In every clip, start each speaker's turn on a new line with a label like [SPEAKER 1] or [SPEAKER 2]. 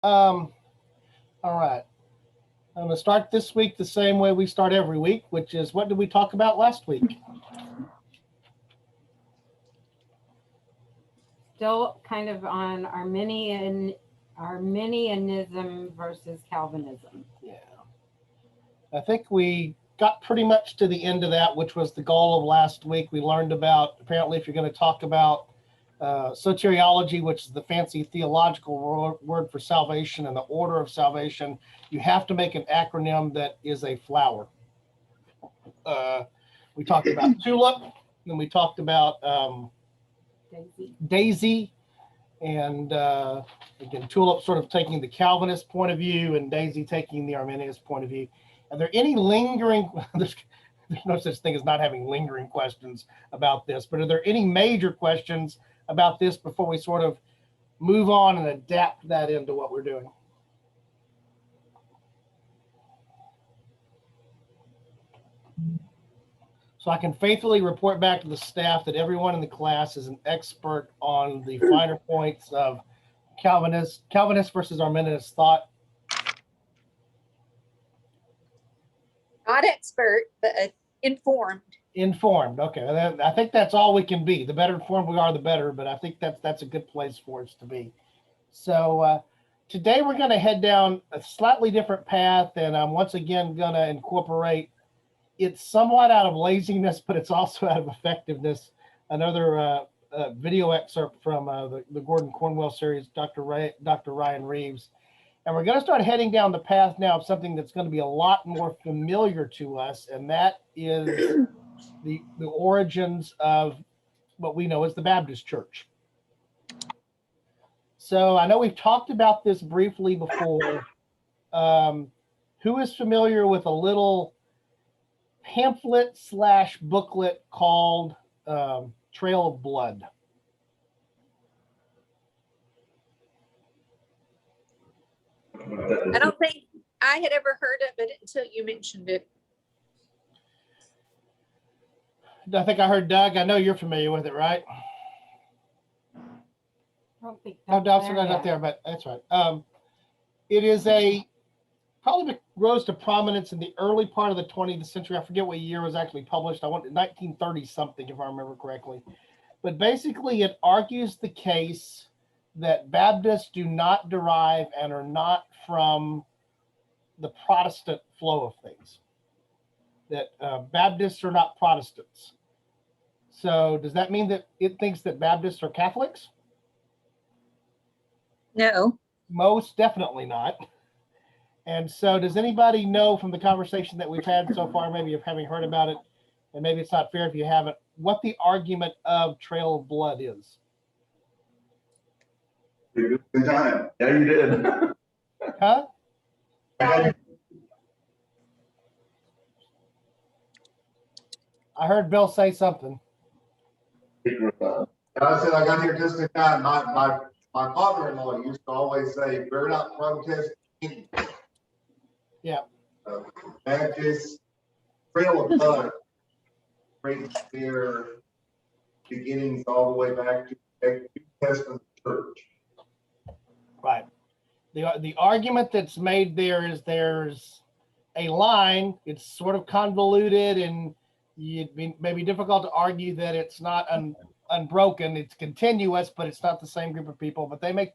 [SPEAKER 1] All right. I'm going to start this week the same way we start every week, which is, what did we talk about last week?
[SPEAKER 2] Still kind of on Arminianism versus Calvinism.
[SPEAKER 1] Yeah. I think we got pretty much to the end of that, which was the goal of last week. We learned about, apparently, if you're going to talk about soteriology, which is the fancy theological word for salvation and the order of salvation, you have to make an acronym that is a flower. We talked about tulip, and we talked about daisy, and again, tulip sort of taking the Calvinist point of view and daisy taking the Arminianist point of view. Are there any lingering, there's no such thing as not having lingering questions about this, but are there any major questions about this before we sort of move on and adapt that into what we're doing? So I can faithfully report back to the staff that everyone in the class is an expert on the finer points of Calvinist versus Arminianist thought.
[SPEAKER 3] Not expert, but informed.
[SPEAKER 1] Informed. Okay. I think that's all we can be. The better informed we are, the better, but I think that's a good place for us to be. So today we're going to head down a slightly different path, and I'm once again going to incorporate, it's somewhat out of laziness, but it's also out of effectiveness, another video excerpt from the Gordon Cornwell series, Dr. Ryan Reeves. And we're going to start heading down the path now of something that's going to be a lot more familiar to us, and that is the origins of what we know as the Baptist Church. So I know we've talked about this briefly before. Who is familiar with a little pamphlet / booklet called Trail of Blood?
[SPEAKER 3] I don't think I had ever heard of it until you mentioned it.
[SPEAKER 1] I think I heard Doug. I know you're familiar with it, right?
[SPEAKER 2] I don't think
[SPEAKER 1] No, Doug's not there, but that's right. It is probably rose to prominence in the early part of the 20th century. I forget what year it was actually published. I want 1930 something, if I remember correctly. But basically, it argues the case that Baptists do not derive and are not from the Protestant flow of things. That Baptists are not Protestants. So does that mean that it thinks that Baptists are Catholics?
[SPEAKER 3] No.
[SPEAKER 1] Most definitely not. And so does anybody know from the conversation that we've had so far, maybe of having heard about it, and maybe it's not fair if you haven't, what the argument of Trail of Blood is?
[SPEAKER 4] Good time. Yeah, you did.
[SPEAKER 1] Huh? I heard Bill say something.
[SPEAKER 4] I said I got here just in time. My father-in-law used to always say, "We're not protesting."
[SPEAKER 1] Yeah.
[SPEAKER 4] Baptist Trail of Blood trace their beginnings all the way back to the New Testament church.
[SPEAKER 1] Right. The argument that's made there is there's a line. It's sort of convoluted, and it may be difficult to argue that it's not unbroken. It's continuous, but it's not the same group of people. But they make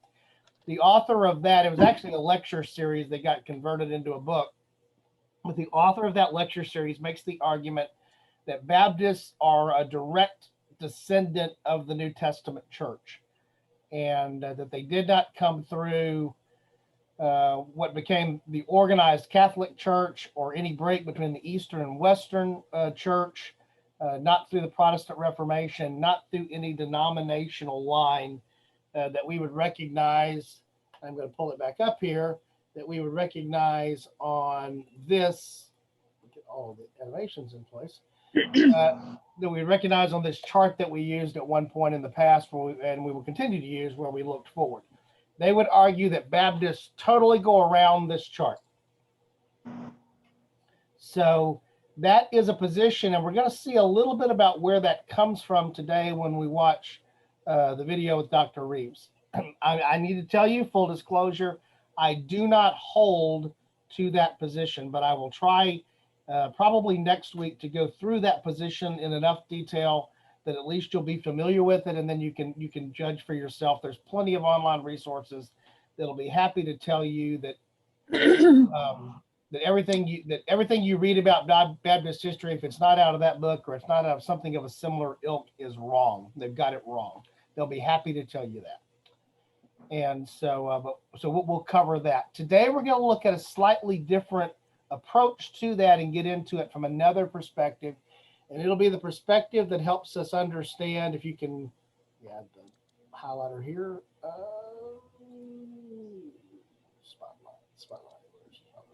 [SPEAKER 1] the author of that, it was actually a lecture series that got converted into a book. But the author of that lecture series makes the argument that Baptists are a direct descendant of the New Testament church, and that they did not come through what became the organized Catholic Church or any break between the Eastern and Western Church, not through the Protestant Reformation, not through any denominational line that we would recognize. I'm going to pull it back up here, that we would recognize on this, get all of the animations in place, that we recognize on this chart that we used at one point in the past, and we will continue to use where we looked forward. They would argue that Baptists totally go around this chart. So that is a position, and we're going to see a little bit about where that comes from today when we watch the video with Dr. Reeves. I need to tell you, full disclosure, I do not hold to that position, but I will try probably next week to go through that position in enough detail that at least you'll be familiar with it, and then you can judge for yourself. There's plenty of online resources that'll be happy to tell you that that everything you read about Baptist history, if it's not out of that book or it's not out of something of a similar ilk, is wrong. They've got it wrong. They'll be happy to tell you that. And so, we'll cover that. Today, we're going to look at a slightly different approach to that and get into it from another perspective. And it'll be the perspective that helps us understand, if you can, the highlighter here. Spotlight.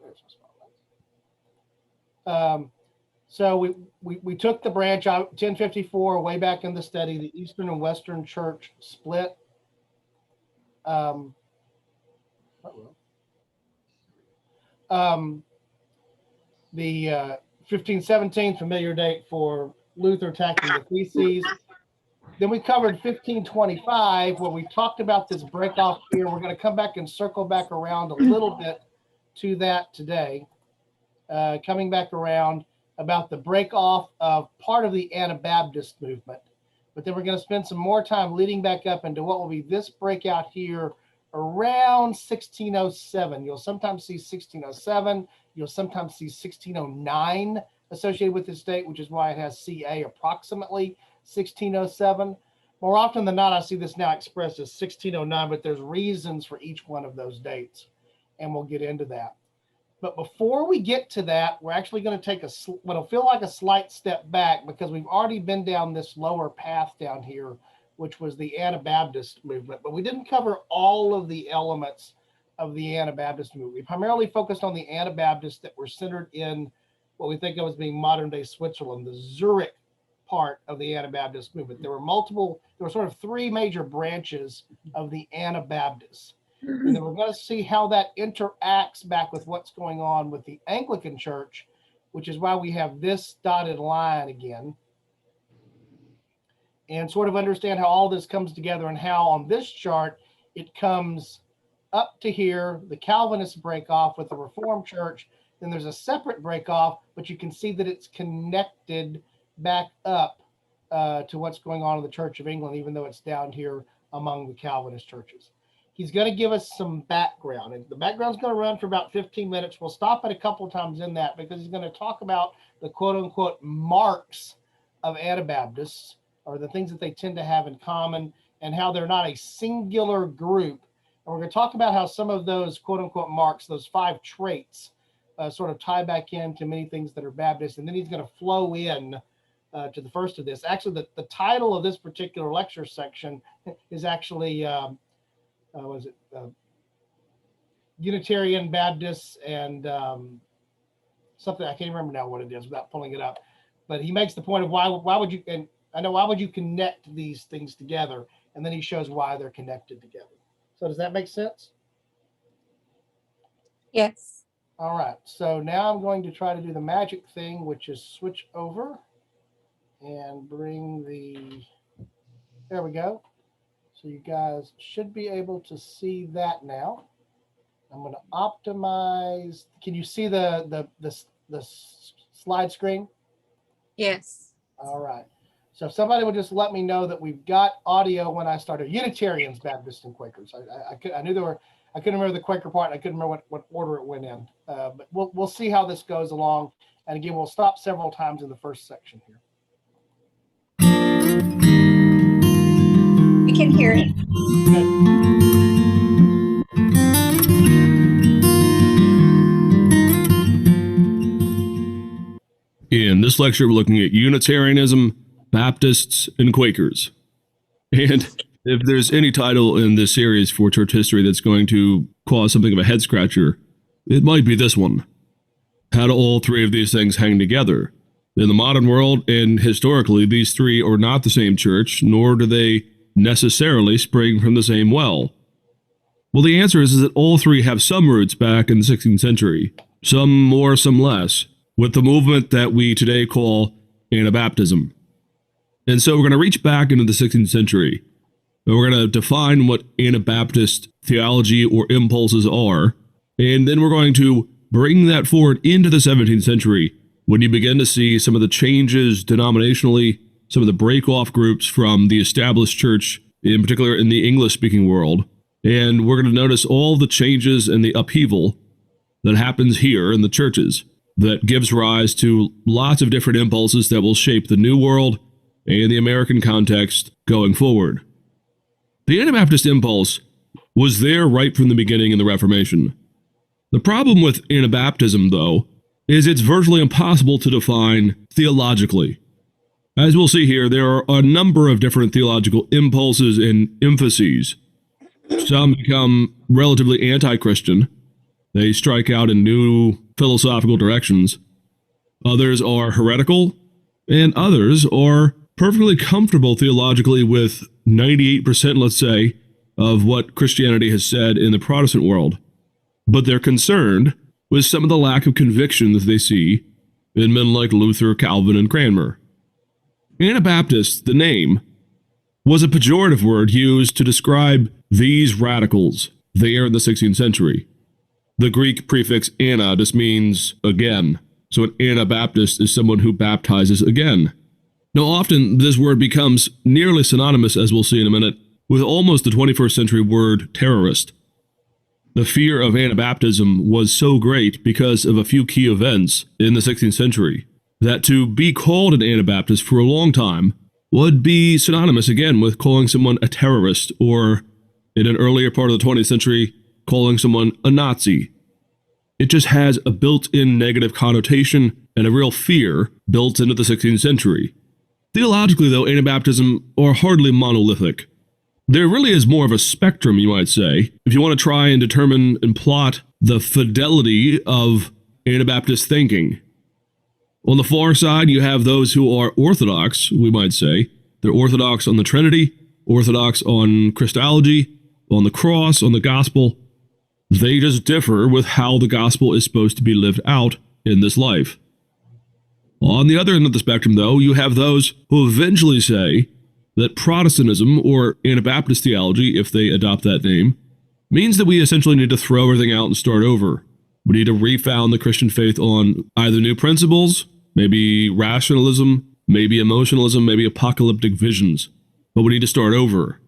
[SPEAKER 1] There's my spotlight. So we took the branch out 1054 way back in the study. The Eastern and Western Church split. The 1517, familiar date for Luther attacking the theses. Then we covered 1525, where we talked about this break off here. We're going to come back and circle back around a little bit to that today. Coming back around about the break off of part of the Anabaptist movement. But then we're going to spend some more time leading back up into what will be this breakout here around 1607. You'll sometimes see 1607. You'll sometimes see 1609 associated with this date, which is why it has CA approximately 1607. More often than not, I see this now expressed as 1609, but there's reasons for each one of those dates, and we'll get into that. But before we get to that, we're actually going to take what'll feel like a slight step back, because we've already been down this lower path down here, which was the Anabaptist movement. But we didn't cover all of the elements of the Anabaptist movement. We primarily focused on the Anabaptists that were centered in what we think of as being modern day Switzerland, the Zurich part of the Anabaptist movement. There were sort of three major branches of the Anabaptists. And then we're going to see how that interacts back with what's going on with the Anglican Church, which is why we have this dotted line again. And sort of understand how all this comes together, and how on this chart it comes up to here, the Calvinists break off with the Reformed Church. Then there's a separate break off, but you can see that it's connected back up to what's going on in the Church of England, even though it's down here among the Calvinist churches. He's going to give us some background, and the background's going to run for about 15 minutes. We'll stop at a couple times in that, because he's going to talk about the quote unquote marks of Anabaptists, or the things that they tend to have in common, and how they're not a singular group. And we're going to talk about how some of those quote unquote marks, those 5 traits, sort of tie back into many things that are Baptist. And then he's going to flow in to the first of this. Actually, the title of this particular lecture section is actually, Unitarian Baptists and something, I can't remember now what it is without pulling it up. But he makes the point of why would you, and I know, why would you connect these things together? And then he shows why they're connected together. So does that make sense?
[SPEAKER 3] Yes.
[SPEAKER 1] All right. So now I'm going to try to do the magic thing, which is switch over and bring there we go. So you guys should be able to see that now. I'm going to optimize. Can you see the slide screen?
[SPEAKER 3] Yes.
[SPEAKER 1] All right. So if somebody would just let me know that we've got audio when I started. Unitarians, Baptists, and Quakers. I knew there were. I couldn't remember the Quaker part. And I couldn't remember what order it went in. But we'll see how this goes along. And again, we'll stop several times in the first section here.
[SPEAKER 3] We can hear it.
[SPEAKER 5] In this lecture, we're looking at Unitarianism, Baptists, and Quakers. And if there's any title in this series for church history that's going to cause something of a head scratcher, it might be this one. How do all three of these things hang together? In the modern world, and historically, these three are not the same church, nor do they necessarily spring from the same well. Well, the answer is that all three have some roots back in the 16th century, some more, some less, with the movement that we today call Anabaptism. And so we're going to reach back into the 16th century And we're going to define what Anabaptist theology or impulses are. And then we're going to bring that forward into the 17th century when you begin to see some of the changes denominationally, some of the break-off groups from the established church, in particular in the English-speaking world. And we're going to notice all the changes and the upheaval that happens here in the churches that gives rise to lots of different impulses that will shape the New World and the American context going forward. The Anabaptist impulse was there right from the beginning in the Reformation. The problem with Anabaptism, though, is it's virtually impossible to define theologically. As we'll see here, there are a number of different theological impulses and emphases. Some become relatively anti-Christian. They strike out in new philosophical directions. Others are heretical, and others are perfectly comfortable theologically with 98%, let's say, of what Christianity has said in the Protestant world. But they're concerned with some of the lack of conviction that they see in men like Luther, Calvin, and Cranmer. Anabaptist, the name, was a pejorative word used to describe these radicals there in the 16th century. The Greek prefix ana just means again, so an Anabaptist is someone who baptizes again. Now often this word becomes nearly synonymous, as we'll see in a minute, with almost the 21st century word terrorist. The fear of Anabaptism was so great because of a few key events in the 16th century that to be called an Anabaptist for a long time would be synonymous again with calling someone a terrorist, or in an earlier part of the 20th century, calling someone a Nazi. It just has a built-in negative connotation and a real fear built into the 16th century. Theologically, though, Anabaptism are hardly monolithic. There really is more of a spectrum, you might say, if you want to try and determine and plot the fidelity of Anabaptist thinking. On the far side, you have those who are orthodox, we might say. They're orthodox on the Trinity, orthodox on Christology, on the cross, on the gospel. They just differ with how the gospel is supposed to be lived out in this life. On the other end of the spectrum, though, you have those who eventually say that Protestantism, or Anabaptist theology, if they adopt that name, means that we essentially need to throw everything out and start over. We need to refound the Christian faith on either new principles, maybe rationalism, maybe emotionalism, maybe apocalyptic visions, but we need to start over.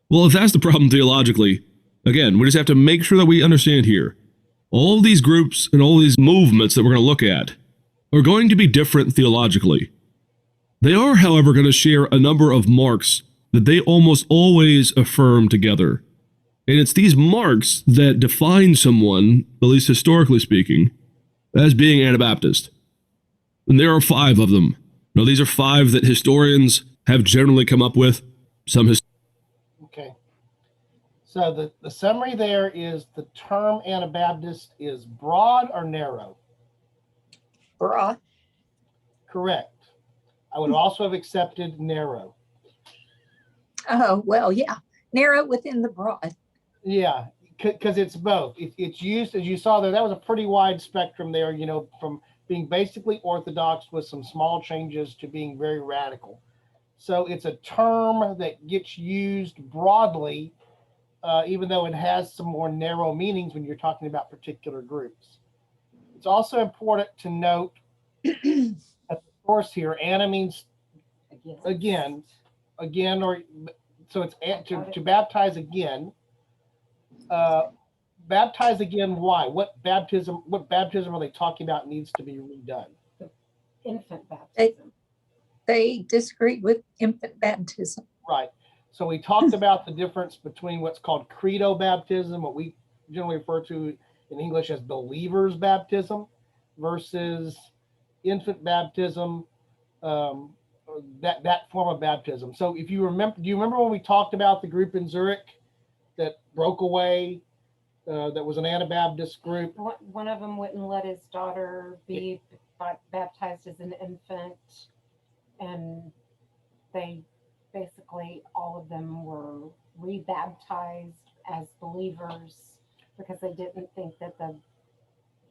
[SPEAKER 5] Well, if that's the problem theologically, again, we just have to make sure that we understand here, all these groups and all these movements that we're going to look at are going to be different theologically. They are, however, going to share a number of marks that they almost always affirm together. And it's these marks that define someone, at least historically speaking, as being Anabaptist. And there are 5 of them. Now, these are 5 that historians have generally come up with.
[SPEAKER 1] Okay. So the summary there is the term Anabaptist is broad or narrow?
[SPEAKER 3] Broad.
[SPEAKER 1] Correct. I would also have accepted narrow.
[SPEAKER 3] Oh, well, yeah. Narrow within the broad.
[SPEAKER 1] Yeah, because it's both. It's used, as you saw there, that was a pretty wide spectrum there, you know, from being basically orthodox with some small changes to being very radical. So it's a term that gets used broadly, even though it has some more narrow meanings when you're talking about particular groups. It's also important to note that the source here, ana means again, or so it's to baptize again. Baptize again, why? What baptism are they talking about needs to be redone?
[SPEAKER 2] Infant baptism.
[SPEAKER 3] They disagree with infant baptism.
[SPEAKER 1] Right. So we talked about the difference between what's called credo baptism, what we generally refer to in English as believer's baptism, versus infant baptism, that form of baptism. So if you remember, do you remember when we talked about the group in Zurich that broke away? That was an Anabaptist group.
[SPEAKER 2] One of them wouldn't let his daughter be baptized as an infant, and they basically, all of them were rebaptized as believers because they didn't think that the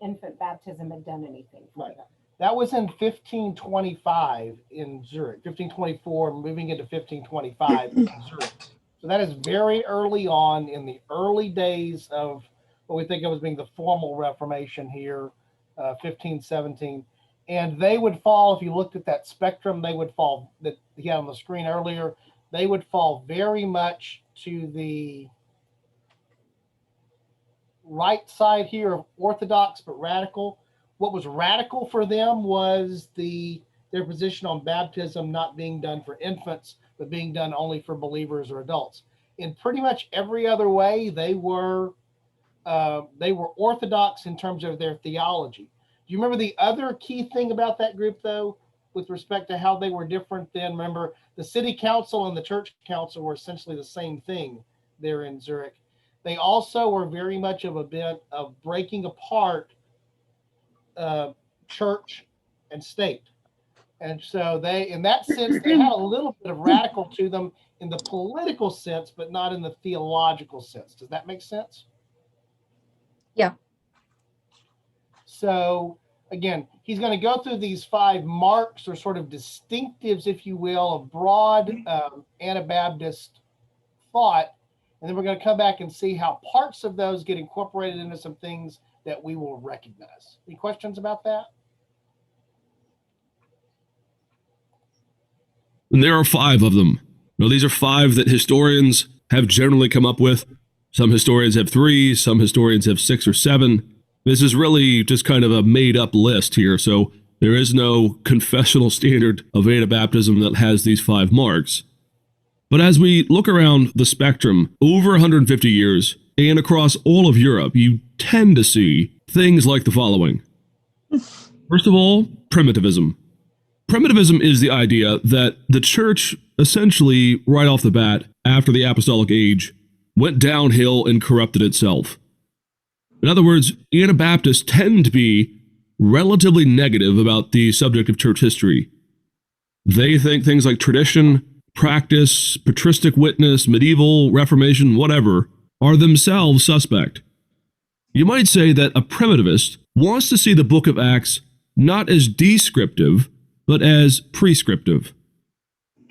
[SPEAKER 2] infant baptism had done anything for them.
[SPEAKER 1] That was in 1525 in Zurich, 1524, moving into 1525 in Zurich. So that is very early on in the early days of what we think of as being the formal Reformation here, 1517. And they would fall, if you looked at that spectrum, they would fall, that he had on the screen earlier, they would fall very much to the right side here of Orthodox but radical. What was radical for them was their position on baptism not being done for infants, but being done only for believers or adults. In pretty much every other way, they were Orthodox in terms of their theology. Do you remember the other key thing about that group, though, with respect to how they were different then? Remember, the city council and the church council were essentially the same thing there in Zurich. They also were very much of a bit of breaking apart church and state. And so they, in that sense, they had a little bit of radical to them in the political sense, but not in the theological sense. Does that make sense?
[SPEAKER 3] Yeah.
[SPEAKER 1] So again, he's going to go through these 5 marks or sort of distinctives, if you will, of broad Anabaptist thought. And then we're going to come back and see how parts of those get incorporated into some things that we will recognize. Any questions about that?
[SPEAKER 5] And there are 5 of them. Now, these are 5 that historians have generally come up with. Some historians have 3, some historians have 6 or 7. This is really just kind of a made-up list here, so there is no confessional standard of Anabaptism that has these 5 marks. But as we look around the spectrum, over 150 years, and across all of Europe, you tend to see things like the following. First of all, Primitivism. Primitivism is the idea that the church, essentially right off the bat, after the Apostolic Age, went downhill and corrupted itself. In other words, Anabaptists tend to be relatively negative about the subject of church history. They think things like tradition, practice, patristic witness, medieval, Reformation, whatever, are themselves suspect. You might say that a primitivist wants to see the book of Acts not as descriptive, but as prescriptive.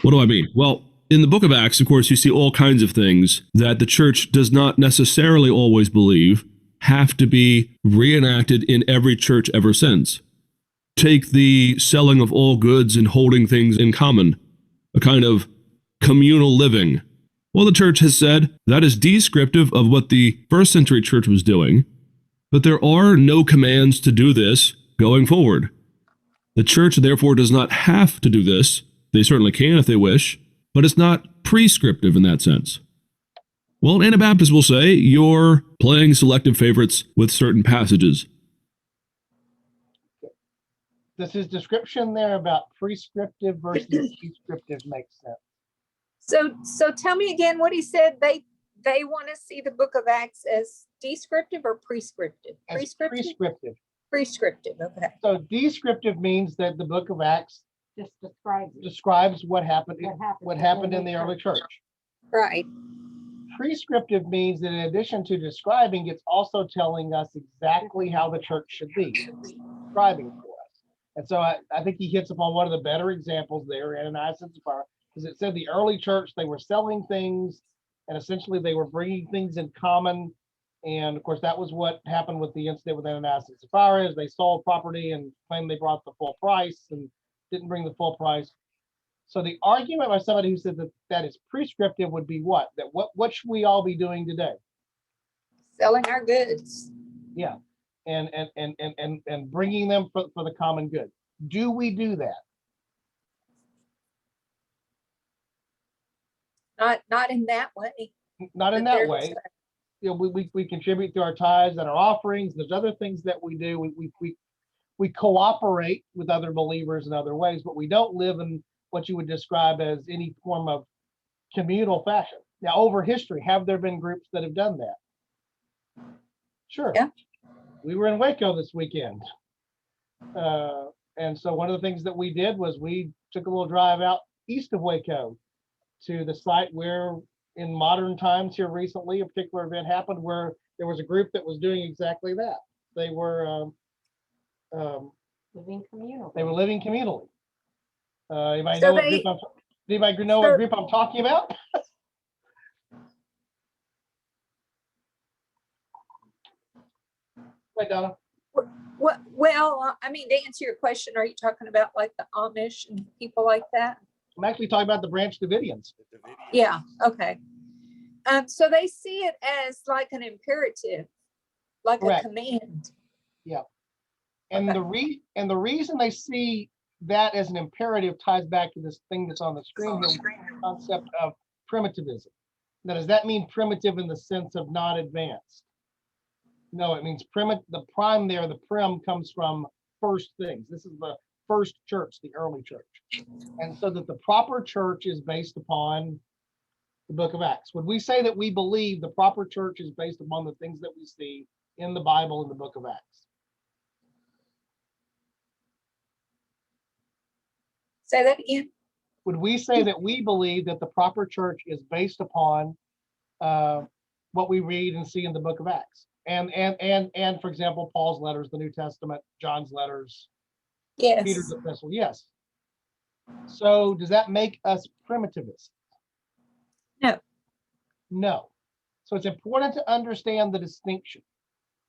[SPEAKER 5] What do I mean? Well, in the book of Acts, of course, you see all kinds of things that the church does not necessarily always believe have to be reenacted in every church ever since. Take the selling of all goods and holding things in common, a kind of communal living. Well, the church has said that is descriptive of what the first century church was doing, but there are no commands to do this going forward. The church, therefore, does not have to do this. They certainly can if they wish, but it's not prescriptive in that sense. Well, Anabaptists will say you're playing selective favorites with certain passages.
[SPEAKER 1] Does his description there about prescriptive versus descriptive make sense?
[SPEAKER 3] So tell me again what he said. They want to see the book of Acts as descriptive or prescriptive?
[SPEAKER 1] As prescriptive.
[SPEAKER 3] Prescriptive, okay.
[SPEAKER 1] So descriptive means that the book of Acts
[SPEAKER 2] Just describes
[SPEAKER 1] what happened in the early church.
[SPEAKER 3] Right.
[SPEAKER 1] Prescriptive means that in addition to describing, it's also telling us exactly how the church should be, describing for us. And so I think he hits upon one of the better examples there, Ananias and Sapphira, because it said the early church, they were selling things, and essentially they were bringing things in common. And of course, that was what happened with the incident with Ananias and Sapphira, is they sold property and claimed they brought the full price and didn't bring the full price. So the argument by somebody who said that that is prescriptive would be what? That what should we all be doing today?
[SPEAKER 3] Selling our goods.
[SPEAKER 1] Yeah, and bringing them for the common good. Do we do that?
[SPEAKER 3] Not in that way.
[SPEAKER 1] Not in that way. You know, we contribute through our tithes and our offerings. There's other things that we do. We cooperate with other believers in other ways, but we don't live in what you would describe as any form of communal fashion. Now, over history, have there been groups that have done that? Sure.
[SPEAKER 3] Yeah.
[SPEAKER 1] We were in Waco this weekend. And so one of the things that we did was we took a little drive out east of Waco to the site where in modern times here recently, a particular event happened where there was a group that was doing exactly that. They were
[SPEAKER 2] living communally.
[SPEAKER 1] They were living communally. Anybody
[SPEAKER 3] So
[SPEAKER 1] know what group I'm talking about? Wait, Donna.
[SPEAKER 3] Well, I mean, to answer your question, are you talking about like the Amish and people like that?
[SPEAKER 1] I'm actually talking about the Branch Davidians.
[SPEAKER 3] Yeah, okay. So they see it as like an imperative, like
[SPEAKER 1] Correct.
[SPEAKER 3] a command.
[SPEAKER 1] And
[SPEAKER 3] Okay.
[SPEAKER 1] the reason they see that as an imperative ties back to this thing that's on the screen here, the concept of primitivism. Now, does that mean primitive in the sense of not advanced? No, it means the prime there, the prim comes from first things. This is the first church, the early church. And so that the proper church is based upon the book of Acts. Would we say that we believe the proper church is based upon the things that we see in the Bible in the book of Acts?
[SPEAKER 3] Say that again.
[SPEAKER 1] Would we say that we believe that the proper church is based upon what we read and see in the book of Acts? And for example, Paul's letters, the New Testament, John's letters,
[SPEAKER 3] Yes.
[SPEAKER 1] Peter's epistle, yes. So does that make us primitivists?
[SPEAKER 3] No.
[SPEAKER 1] No. So it's important to understand the distinction.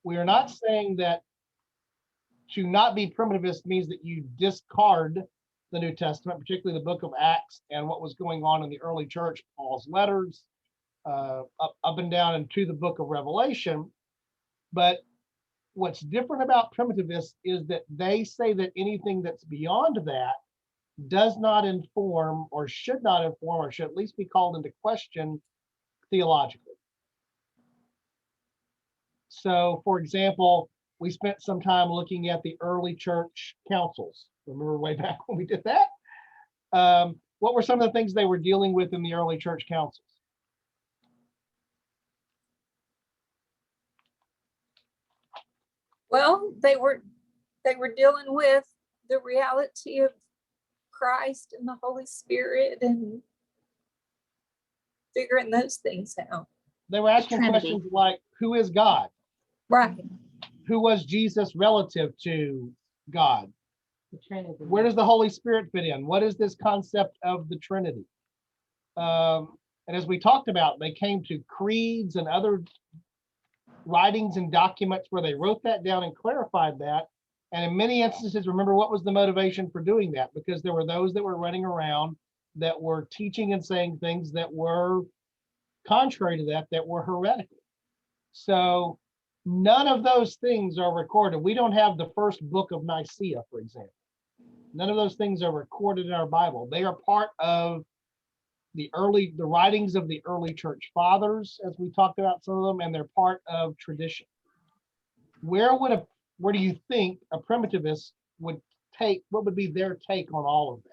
[SPEAKER 1] We are not saying that to not be primitivist means that you discard the New Testament, particularly the book of Acts and what was going on in the early church, Paul's letters, up and down into the book of Revelation. But what's different about primitivists is that they say that anything that's beyond that does not inform or should not inform or should at least be called into question theologically. So, for example, we spent some time looking at the early church councils. Remember way back when we did that? What were some of the things they were dealing with in the early church councils?
[SPEAKER 3] Well, they were dealing with the reality of Christ and the Holy Spirit and figuring those things out.
[SPEAKER 1] They were asking
[SPEAKER 6] Trinity.
[SPEAKER 1] questions like, who is God?
[SPEAKER 3] Right.
[SPEAKER 1] Who was Jesus relative to God?
[SPEAKER 2] The Trinity.
[SPEAKER 1] Where does the Holy Spirit fit in? What is this concept of the Trinity? And as we talked about, they came to creeds and other writings and documents where they wrote that down and clarified that. And in many instances, remember what was the motivation for doing that? Because there were those that were running around that were teaching and saying things that were contrary to that, that were heretical. So none of those things are recorded. We don't have the first book of Nicaea, for example. None of those things are recorded in our Bible. They are part of the writings of the early church fathers, as we talked about some of them, and they're part of tradition. Where do you think a primitivist would take, what would be their take on all of that?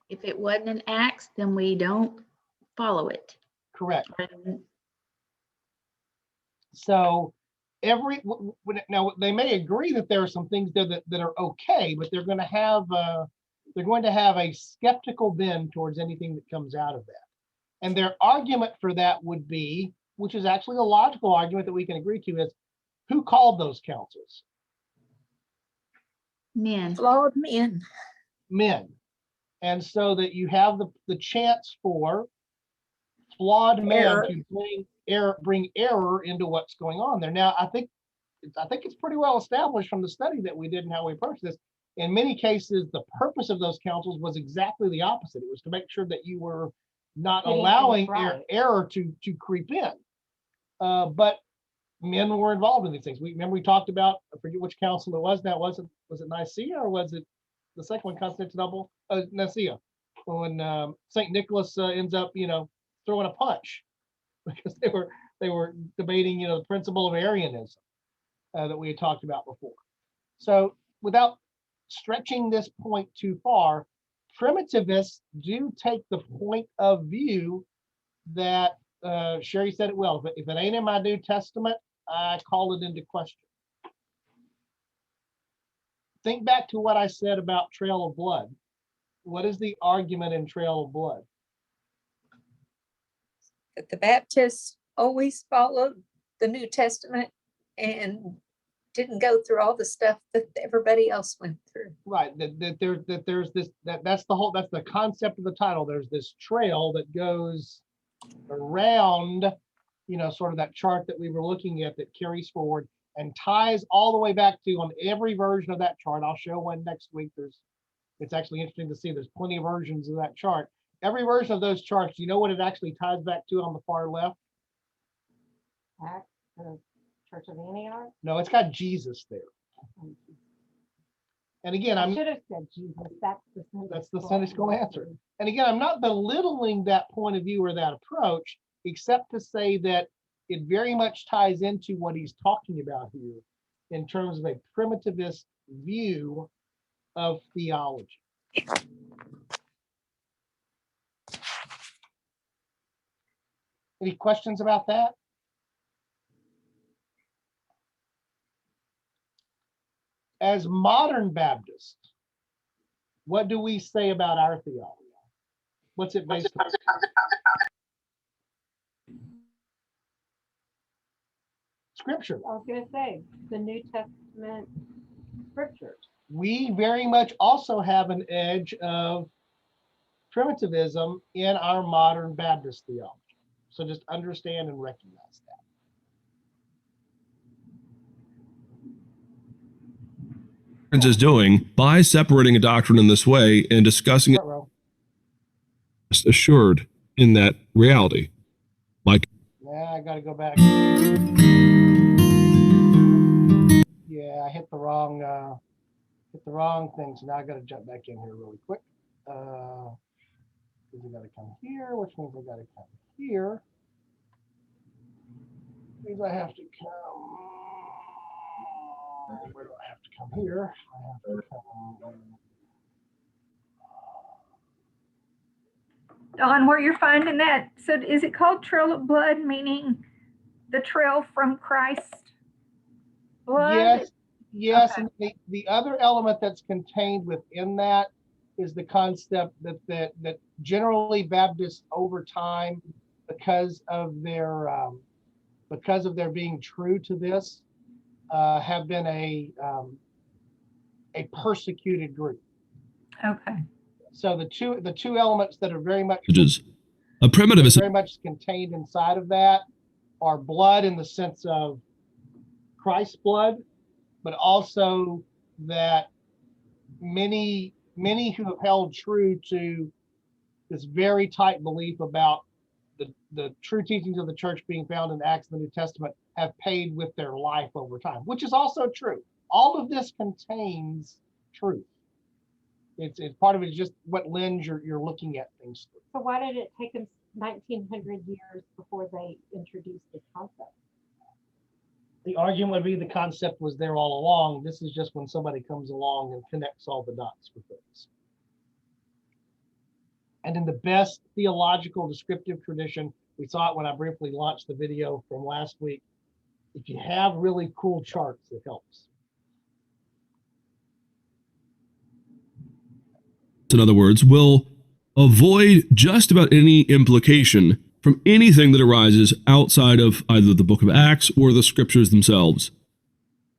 [SPEAKER 6] If it wasn't an Acts, then we don't follow it.
[SPEAKER 1] Correct. So now they may agree that there are some things there that are okay, but they're going to have a skeptical bend towards anything that comes out of that. And their argument for that would be, which is actually a logical argument that we can agree to, is who called those councils?
[SPEAKER 6] Men.
[SPEAKER 3] Flawed men.
[SPEAKER 1] Men. And so that you have the chance for flawed men
[SPEAKER 3] Error.
[SPEAKER 1] to bring error into what's going on there. Now, I think it's pretty well established from the study that we did and how we approached this. In many cases, the purpose of those councils was exactly the opposite. It was to make sure that you were not
[SPEAKER 2] Getting
[SPEAKER 1] allowing
[SPEAKER 2] things right.
[SPEAKER 1] error to creep in. But men were involved in these things. We talked about, I forget which council it was now. Was it Nicaea or was it the second one, Constantinople? Nicaea, when St. Nicholas ends up, throwing a punch because they were debating, the principle of Arianism that we had talked about before. So without stretching this point too far, primitivists do take the point of view that Sherry said it well. If it ain't in my New Testament, I call it into question. Think back to what I said about Trail of Blood. What is the argument in Trail of Blood?
[SPEAKER 3] That the Baptists always followed the New Testament and didn't go through all the stuff that everybody else went through.
[SPEAKER 1] Right, that's the concept of the title. There's this trail that goes around, sort of that chart that we were looking at that carries forward and ties all the way back to, on every version of that chart. I'll show one next week. It's actually interesting to see there's plenty of versions of that chart. Every version of those charts, you know what it actually ties back to on the far left?
[SPEAKER 2] Acts, the Church of Antioch.
[SPEAKER 1] No, it's got Jesus there. And again,
[SPEAKER 2] I should have said Jesus.
[SPEAKER 1] That's the Sunday school answer. And again, I'm not belittling that point of view or that approach, except to say that it very much ties into what he's talking about here in terms of a primitivist view of theology. Any questions about that? As modern Baptists, what do we say about our theology? What's it based on? Scripture.
[SPEAKER 2] I was going to say the New Testament scriptures.
[SPEAKER 1] We very much also have an edge of primitivism in our modern Baptist theology. So just understand and recognize that.
[SPEAKER 5] Is doing by separating a doctrine in this way and discussing it assured in that reality. Like,
[SPEAKER 1] yeah, I gotta go back. Yeah, I hit the wrong thing, so now I gotta jump back in here really quick. Because I gotta come here, which means I gotta come here. Means I have to come. Where do I have to come here? I have to come.
[SPEAKER 3] Don, where you're finding that, so is it called Trail of Blood, meaning the trail from Christ? Blood?
[SPEAKER 1] Yes,
[SPEAKER 3] Okay.
[SPEAKER 1] and the other element that's contained within that is the concept that generally Baptists over time, because of their being true to this, have been a persecuted group.
[SPEAKER 3] Okay.
[SPEAKER 1] So the two elements that are very much
[SPEAKER 5] a primitivism
[SPEAKER 1] very much contained inside of that are blood in the sense of Christ's blood, but also that many who have held true to this very tight belief about the true teachings of the church being found in Acts of the New Testament have paid with their life over time, which is also true. All of this contains truth. It's part of it is just what lens you're looking at things through.
[SPEAKER 2] So why did it take them 1900 years before they introduced this concept?
[SPEAKER 1] The argument would be the concept was there all along. This is just when somebody comes along and connects all the dots for things. And in the best theological descriptive tradition, we saw it when I briefly launched the video from last week. If you have really cool charts, it helps.
[SPEAKER 5] in other words, will avoid just about any implication from anything that arises outside of either the book of Acts or the scriptures themselves.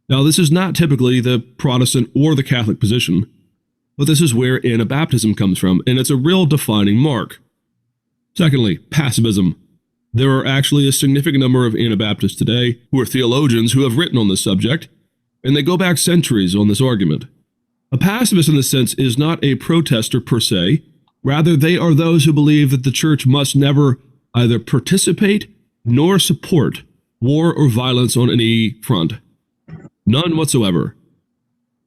[SPEAKER 5] Now, this is not typically the Protestant or the Catholic position, but this is where Anabaptism comes from, and it's a real defining mark. Secondly, pacifism. There are actually a significant number of Anabaptists today who are theologians who have written on this subject, and they go back centuries on this argument. A pacifist in this sense is not a protester per se. Rather, they are those who believe that the church must never either participate nor support war or violence on any front. None whatsoever.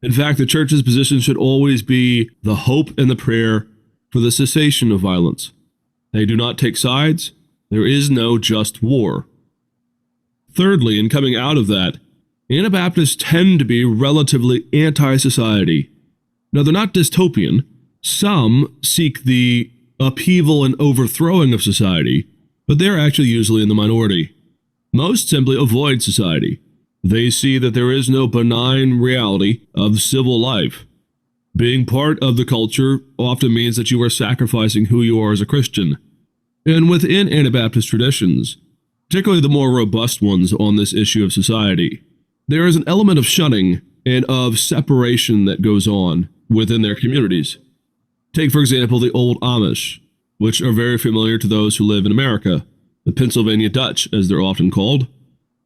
[SPEAKER 5] In fact, the church's position should always be the hope and the prayer for the cessation of violence. They do not take sides. There is no just war. Thirdly, in coming out of that, Anabaptists tend to be relatively anti-society. Now, they're not dystopian. Some seek the upheaval and overthrowing of society, but they're actually usually in the minority. Most simply avoid society. They see that there is no benign reality of civil life. Being part of the culture often means that you are sacrificing who you are as a Christian. And within Anabaptist traditions, particularly the more robust ones on this issue of society, there is an element of shunning and of separation that goes on within their communities. Take, for example, the old Amish, which are very familiar to those who live in America, the Pennsylvania Dutch, as they're often called.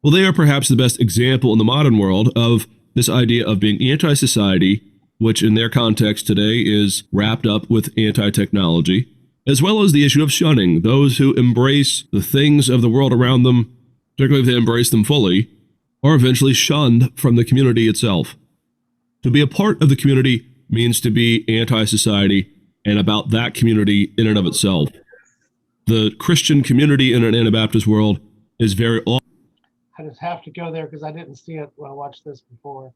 [SPEAKER 5] Well, they are perhaps the best example in the modern world of this idea of being anti-society, which in their context today is wrapped up with anti-technology, as well as the issue of shunning, those who embrace the things of the world around them, particularly if they embrace them fully, are eventually shunned from the community itself. To be a part of the community means to be anti-society and about that community in and of itself. The Christian community in an Anabaptist world is very often
[SPEAKER 1] I just have to go there because I didn't see it when I watched this before.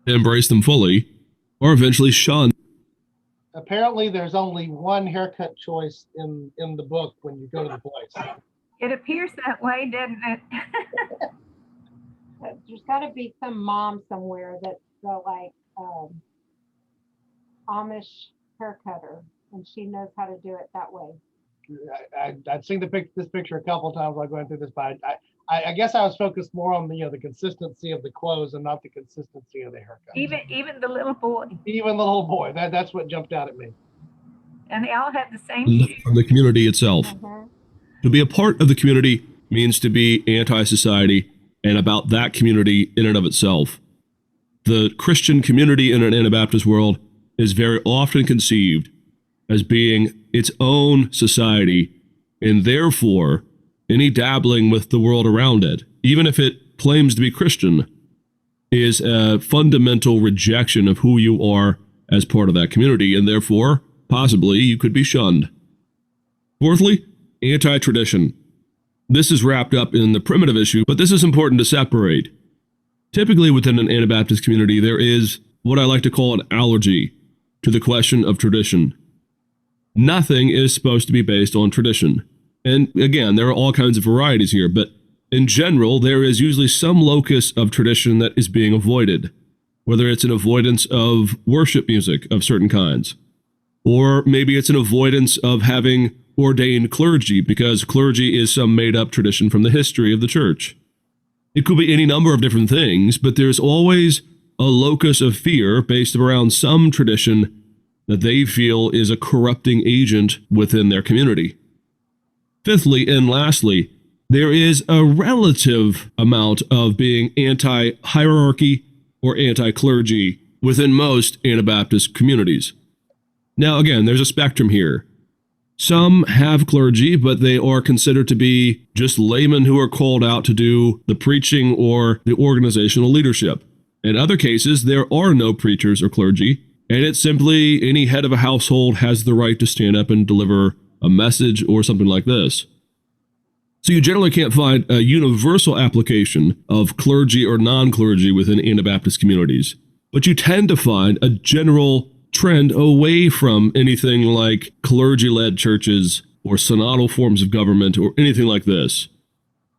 [SPEAKER 5] embrace them fully, or eventually shunned.
[SPEAKER 1] Apparently, there's only one haircut choice in the book when you go to the place.
[SPEAKER 7] It appears that way, doesn't it?
[SPEAKER 2] There's got to be some mom somewhere that's like Amish hair cutter, and she knows how to do it that way.
[SPEAKER 1] I've seen this picture a couple of times while going through this, but I guess I was focused more on the consistency of the clothes and not the consistency of the haircut.
[SPEAKER 7] Even the little boy,
[SPEAKER 1] Even the little boy, that's what jumped out at me.
[SPEAKER 7] and they all have the same.
[SPEAKER 5] From the community itself. To be a part of the community means to be anti-society and about that community in and of itself. The Christian community in an Anabaptist world is very often conceived as being its own society, and therefore any dabbling with the world around it, even if it claims to be Christian, is a fundamental rejection of who you are as part of that community, and therefore, possibly, you could be shunned. Fourthly, anti-tradition. This is wrapped up in the primitive issue, but this is important to separate. Typically within an Anabaptist community, there is what I like to call an allergy to the question of tradition. Nothing is supposed to be based on tradition. And again, there are all kinds of varieties here, but in general, there is usually some locus of tradition that is being avoided, whether it's an avoidance of worship music of certain kinds, or maybe it's an avoidance of having ordained clergy, because clergy is some made-up tradition from the history of the church. It could be any number of different things, but there's always a locus of fear based around some tradition that they feel is a corrupting agent within their community. Fifthly and lastly, there is a relative amount of being anti-hierarchy or anti-clergy within most Anabaptist communities. Now, again, there's a spectrum here. Some have clergy, but they are considered to be just laymen who are called out to do the preaching or the organizational leadership. In other cases, there are no preachers or clergy, and it's simply any head of a household has the right to stand up and deliver a message or something like this. So you generally can't find a universal application of clergy or non-clergy within Anabaptist communities, but you tend to find a general trend away from anything like clergy-led churches or synodal forms of government or anything like this.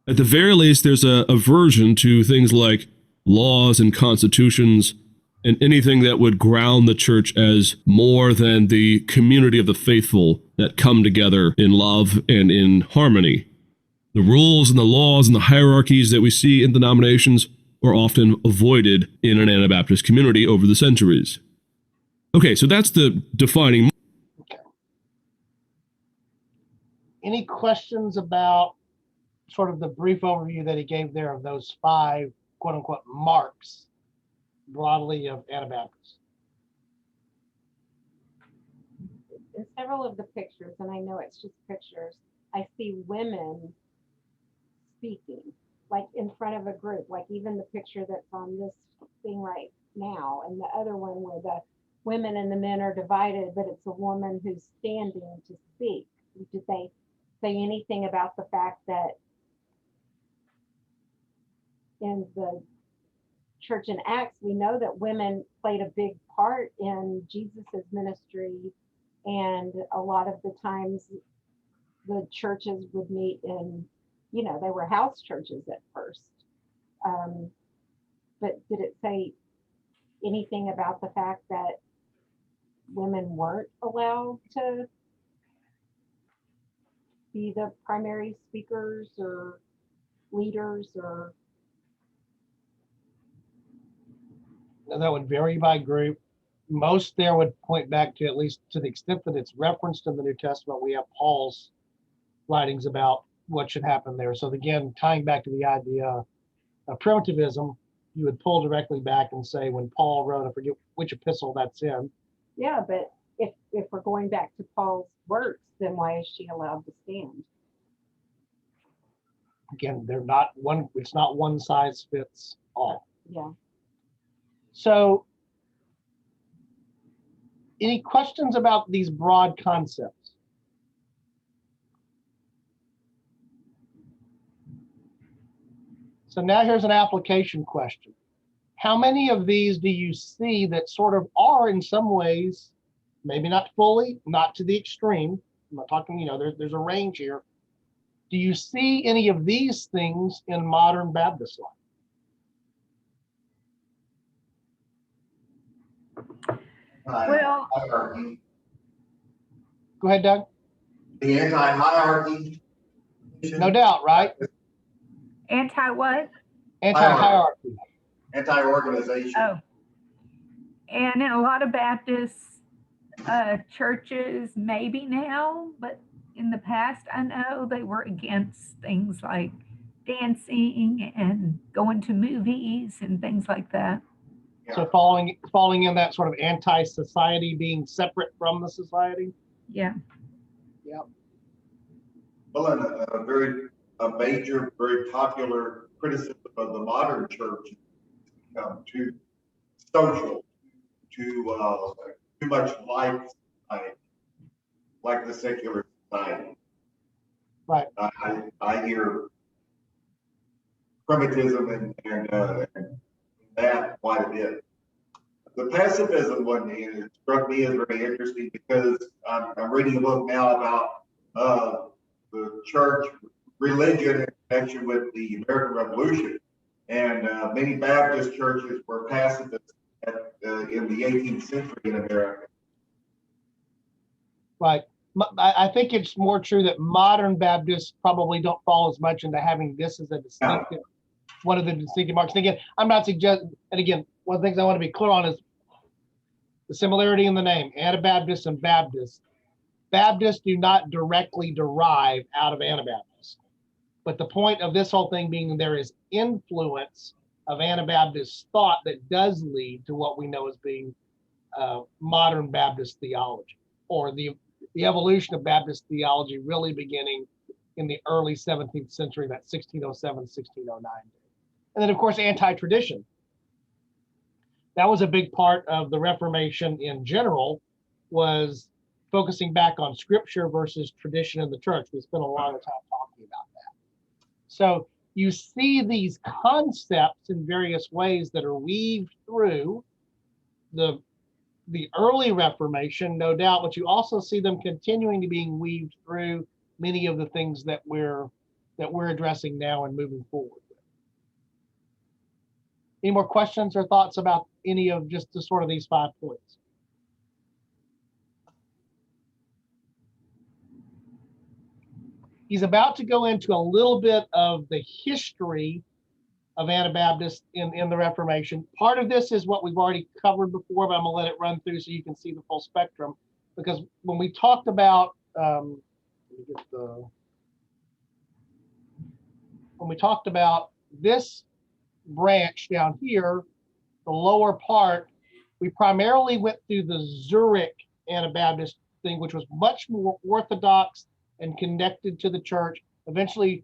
[SPEAKER 5] At the very least, there's a aversion to things like laws and constitutions and anything that would ground the church as more than the community of the faithful that come together in love and in harmony. The rules and the laws and the hierarchies that we see in denominations are often avoided in an Anabaptist community over the centuries. Okay, so that's the defining.
[SPEAKER 1] Okay. Any questions about sort of the brief overview that he gave there of those 5 quote unquote marks broadly of Anabaptists?
[SPEAKER 2] In several of the pictures, and I know it's just pictures, I see women speaking, like in front of a group, like even the picture that's on this thing right now, and the other one where the women and the men are divided, but it's a woman who's standing to speak. Did they say anything about the fact that in the church in Acts, we know that women played a big part in Jesus's ministry, and a lot of the times the churches would meet in, they were house churches at first. But did it say anything about the fact that women weren't allowed to be the primary speakers or leaders? Or
[SPEAKER 1] And that would vary by group. most there would point back to, at least to the extent that it's referenced in the New Testament, we have Paul's writings about what should happen there. So again, tying back to the idea of primitivism, you would pull directly back and say when Paul wrote, I forget which epistle that's in.
[SPEAKER 2] Yeah, but if we're going back to Paul's works, then why is she allowed to stand?
[SPEAKER 1] Again, they're not one, it's not one size fits all.
[SPEAKER 2] Yeah.
[SPEAKER 1] So any questions about these broad concepts? So now here's an application question. How many of these do you see that sort of are in some ways, maybe not fully, not to the extreme? I'm not talking, there's a range here. Do you see any of these things in modern Baptist life?
[SPEAKER 7] Well-
[SPEAKER 4] Hierarchy.
[SPEAKER 1] Go ahead, Doug.
[SPEAKER 4] The anti-hierarchy.
[SPEAKER 1] No doubt, right?
[SPEAKER 7] Anti what?
[SPEAKER 1] Anti-hierarchy.
[SPEAKER 4] Anti-organization.
[SPEAKER 7] Oh. And in a lot of Baptist churches, maybe now, but in the past, I know they were against things like dancing and going to movies and things like that.
[SPEAKER 1] So falling in that sort of anti-society, being separate from the society.
[SPEAKER 7] Yeah.
[SPEAKER 4] Well, and a major, very popular criticism of the modern church is too social, too much like society, like the secular society.
[SPEAKER 1] Right.
[SPEAKER 4] I hear primitivism and that quite a bit. The pacifism one, it struck me as very interesting because I'm reading a book now about the church religion in connection with the American Revolution. And many Baptist churches were pacifists in the 18th century in America.
[SPEAKER 1] Right. I think it's more true that modern Baptists probably don't fall as much into having this as a distinctive, one of the distinctive marks. And again, I'm not suggesting, and again, one of the things I want to be clear on is the similarity in the name, Anabaptists and Baptists. Baptists do not directly derive out of Anabaptists. But the point of this whole thing being there is influence of Anabaptist thought that does lead to what we know as being modern Baptist theology, or the evolution of Baptist theology really beginning in the early 17th century, that 1607, 1609. And then, of course, anti-tradition. That was a big part of the Reformation in general, was focusing back on scripture versus tradition in the church. We spent a lot of time talking about that. So you see these concepts in various ways that are weaved through the early Reformation, no doubt, but you also see them continuing to being weaved through many of the things that we're addressing now and moving forward. Any more questions or thoughts about any of just the sort of these 5 points? He's about to go into a little bit of the history of Anabaptists in the Reformation. Part of this is what we've already covered before, but I'm gonna let it run through so you can see the full spectrum. Because when we talked about, when we talked about this branch down here, the lower part, we primarily went through the Zurich Anabaptist thing, which was much more orthodox and connected to the church, eventually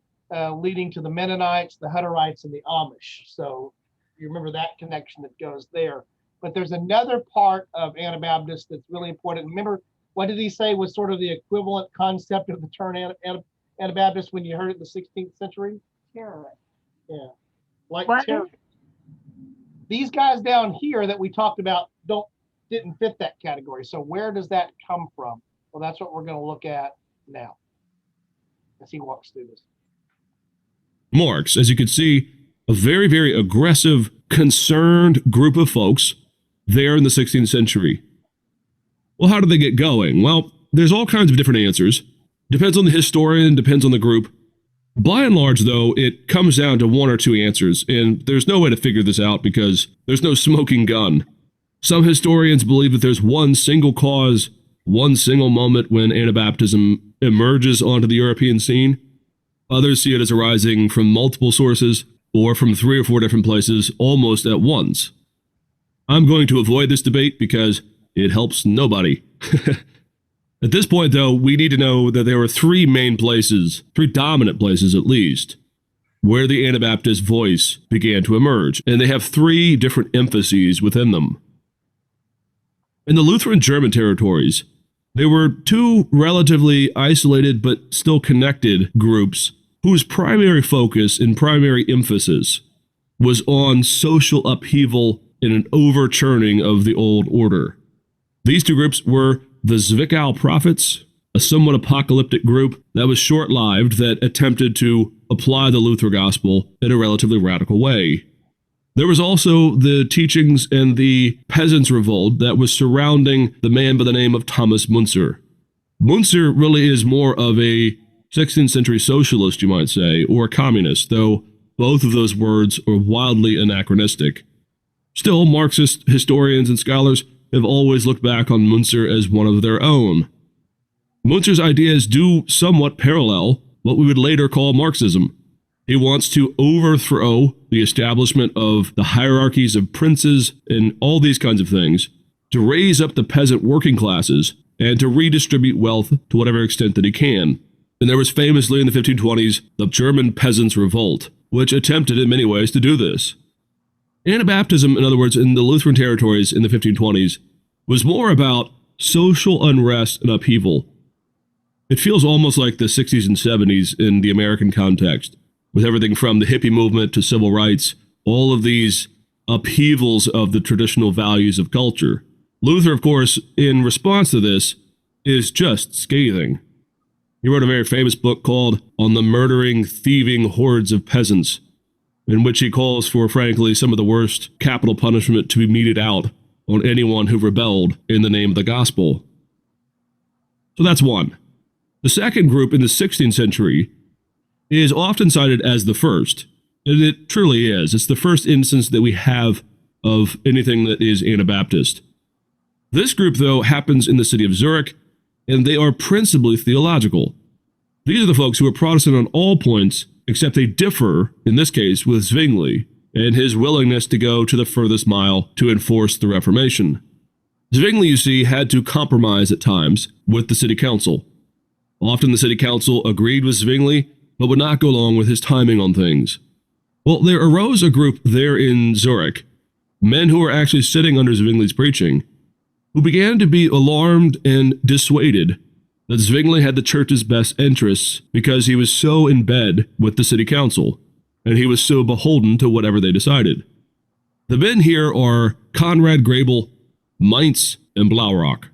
[SPEAKER 1] leading to the Mennonites, the Hutterites, and the Amish. So you remember that connection that goes there. But there's another part of Anabaptist that's really important. Remember, what did he say was sort of the equivalent concept of the term Anabaptist when you heard it in the 16th century?
[SPEAKER 2] Terrorist.
[SPEAKER 1] Yeah, like
[SPEAKER 7] What?
[SPEAKER 1] terrorists. These guys down here that we talked about didn't fit that category. So where does that come from? Well, that's what we're going to look at now as he walks through this.
[SPEAKER 5] Marks, as you can see, a very, very aggressive, concerned group of folks there in the 16th century. Well, how did they get going? Well, there's all kinds of different answers. Depends on the historian, depends on the group. By and large, though, it comes down to one or two answers, and there's no way to figure this out because there's no smoking gun. Some historians believe that there's one single cause, one single moment when Anabaptism emerges onto the European scene. Others see it as arising from multiple sources or from 3 or 4 different places almost at once. I'm going to avoid this debate because it helps nobody. At this point, though, we need to know that there were 3 main places, 3 dominant places at least, where the Anabaptist voice began to emerge, and they have 3 different emphases within them. In the Lutheran German territories, there were 2 relatively isolated but still connected groups whose primary focus and primary emphasis was on social upheaval and an overturning of the old order. These 2 groups were the Zwickau Prophets, a somewhat apocalyptic group that was short-lived that attempted to apply the Luther gospel in a relatively radical way. There was also the teachings and the Peasants' Revolt that was surrounding the man by the name of Thomas Müntzer. Müntzer really is more of a 16th century socialist, you might say, or a communist, though both of those words are wildly anachronistic. Still, Marxist historians and scholars have always looked back on Müntzer as one of their own. Muntzer's ideas do somewhat parallel what we would later call Marxism. He wants to overthrow the establishment of the hierarchies of princes and all these kinds of things, to raise up the peasant working classes, and to redistribute wealth to whatever extent that he can. And there was famously in the 1520s the German Peasants' Revolt, which attempted in many ways to do this. Anabaptism, in other words, in the Lutheran territories in the 1520s, was more about social unrest and upheaval. It feels almost like the 60s and 70s in the American context, with everything from the hippie movement to civil rights, all of these upheavals of the traditional values of culture. Luther, of course, in response to this, is just scathing. He wrote a very famous book called On the Murdering, Thieving Hordes of Peasants, in which he calls for, frankly, some of the worst capital punishment to be meted out on anyone who rebelled in the name of the gospel. So that's one. The second group in the 16th century is often cited as the first, and it truly is. It's the first instance that we have of anything that is Anabaptist. This group, though, happens in the city of Zurich, and they are principally theological. These are the folks who are Protestant on all points, except they differ, in this case, with Zwingli and his willingness to go to the furthest mile to enforce the Reformation. Zwingli, you see, had to compromise at times with the city council. Often the city council agreed with Zwingli, but would not go along with his timing on things. Well, there arose a group there in Zurich, men who were actually sitting under Zwingli's preaching, who began to be alarmed and dissuaded that Zwingli had the church's best interests because he was so in bed with the city council, and he was so beholden to whatever they decided. The men here are Conrad Grebel, Mainz, and Blaurock.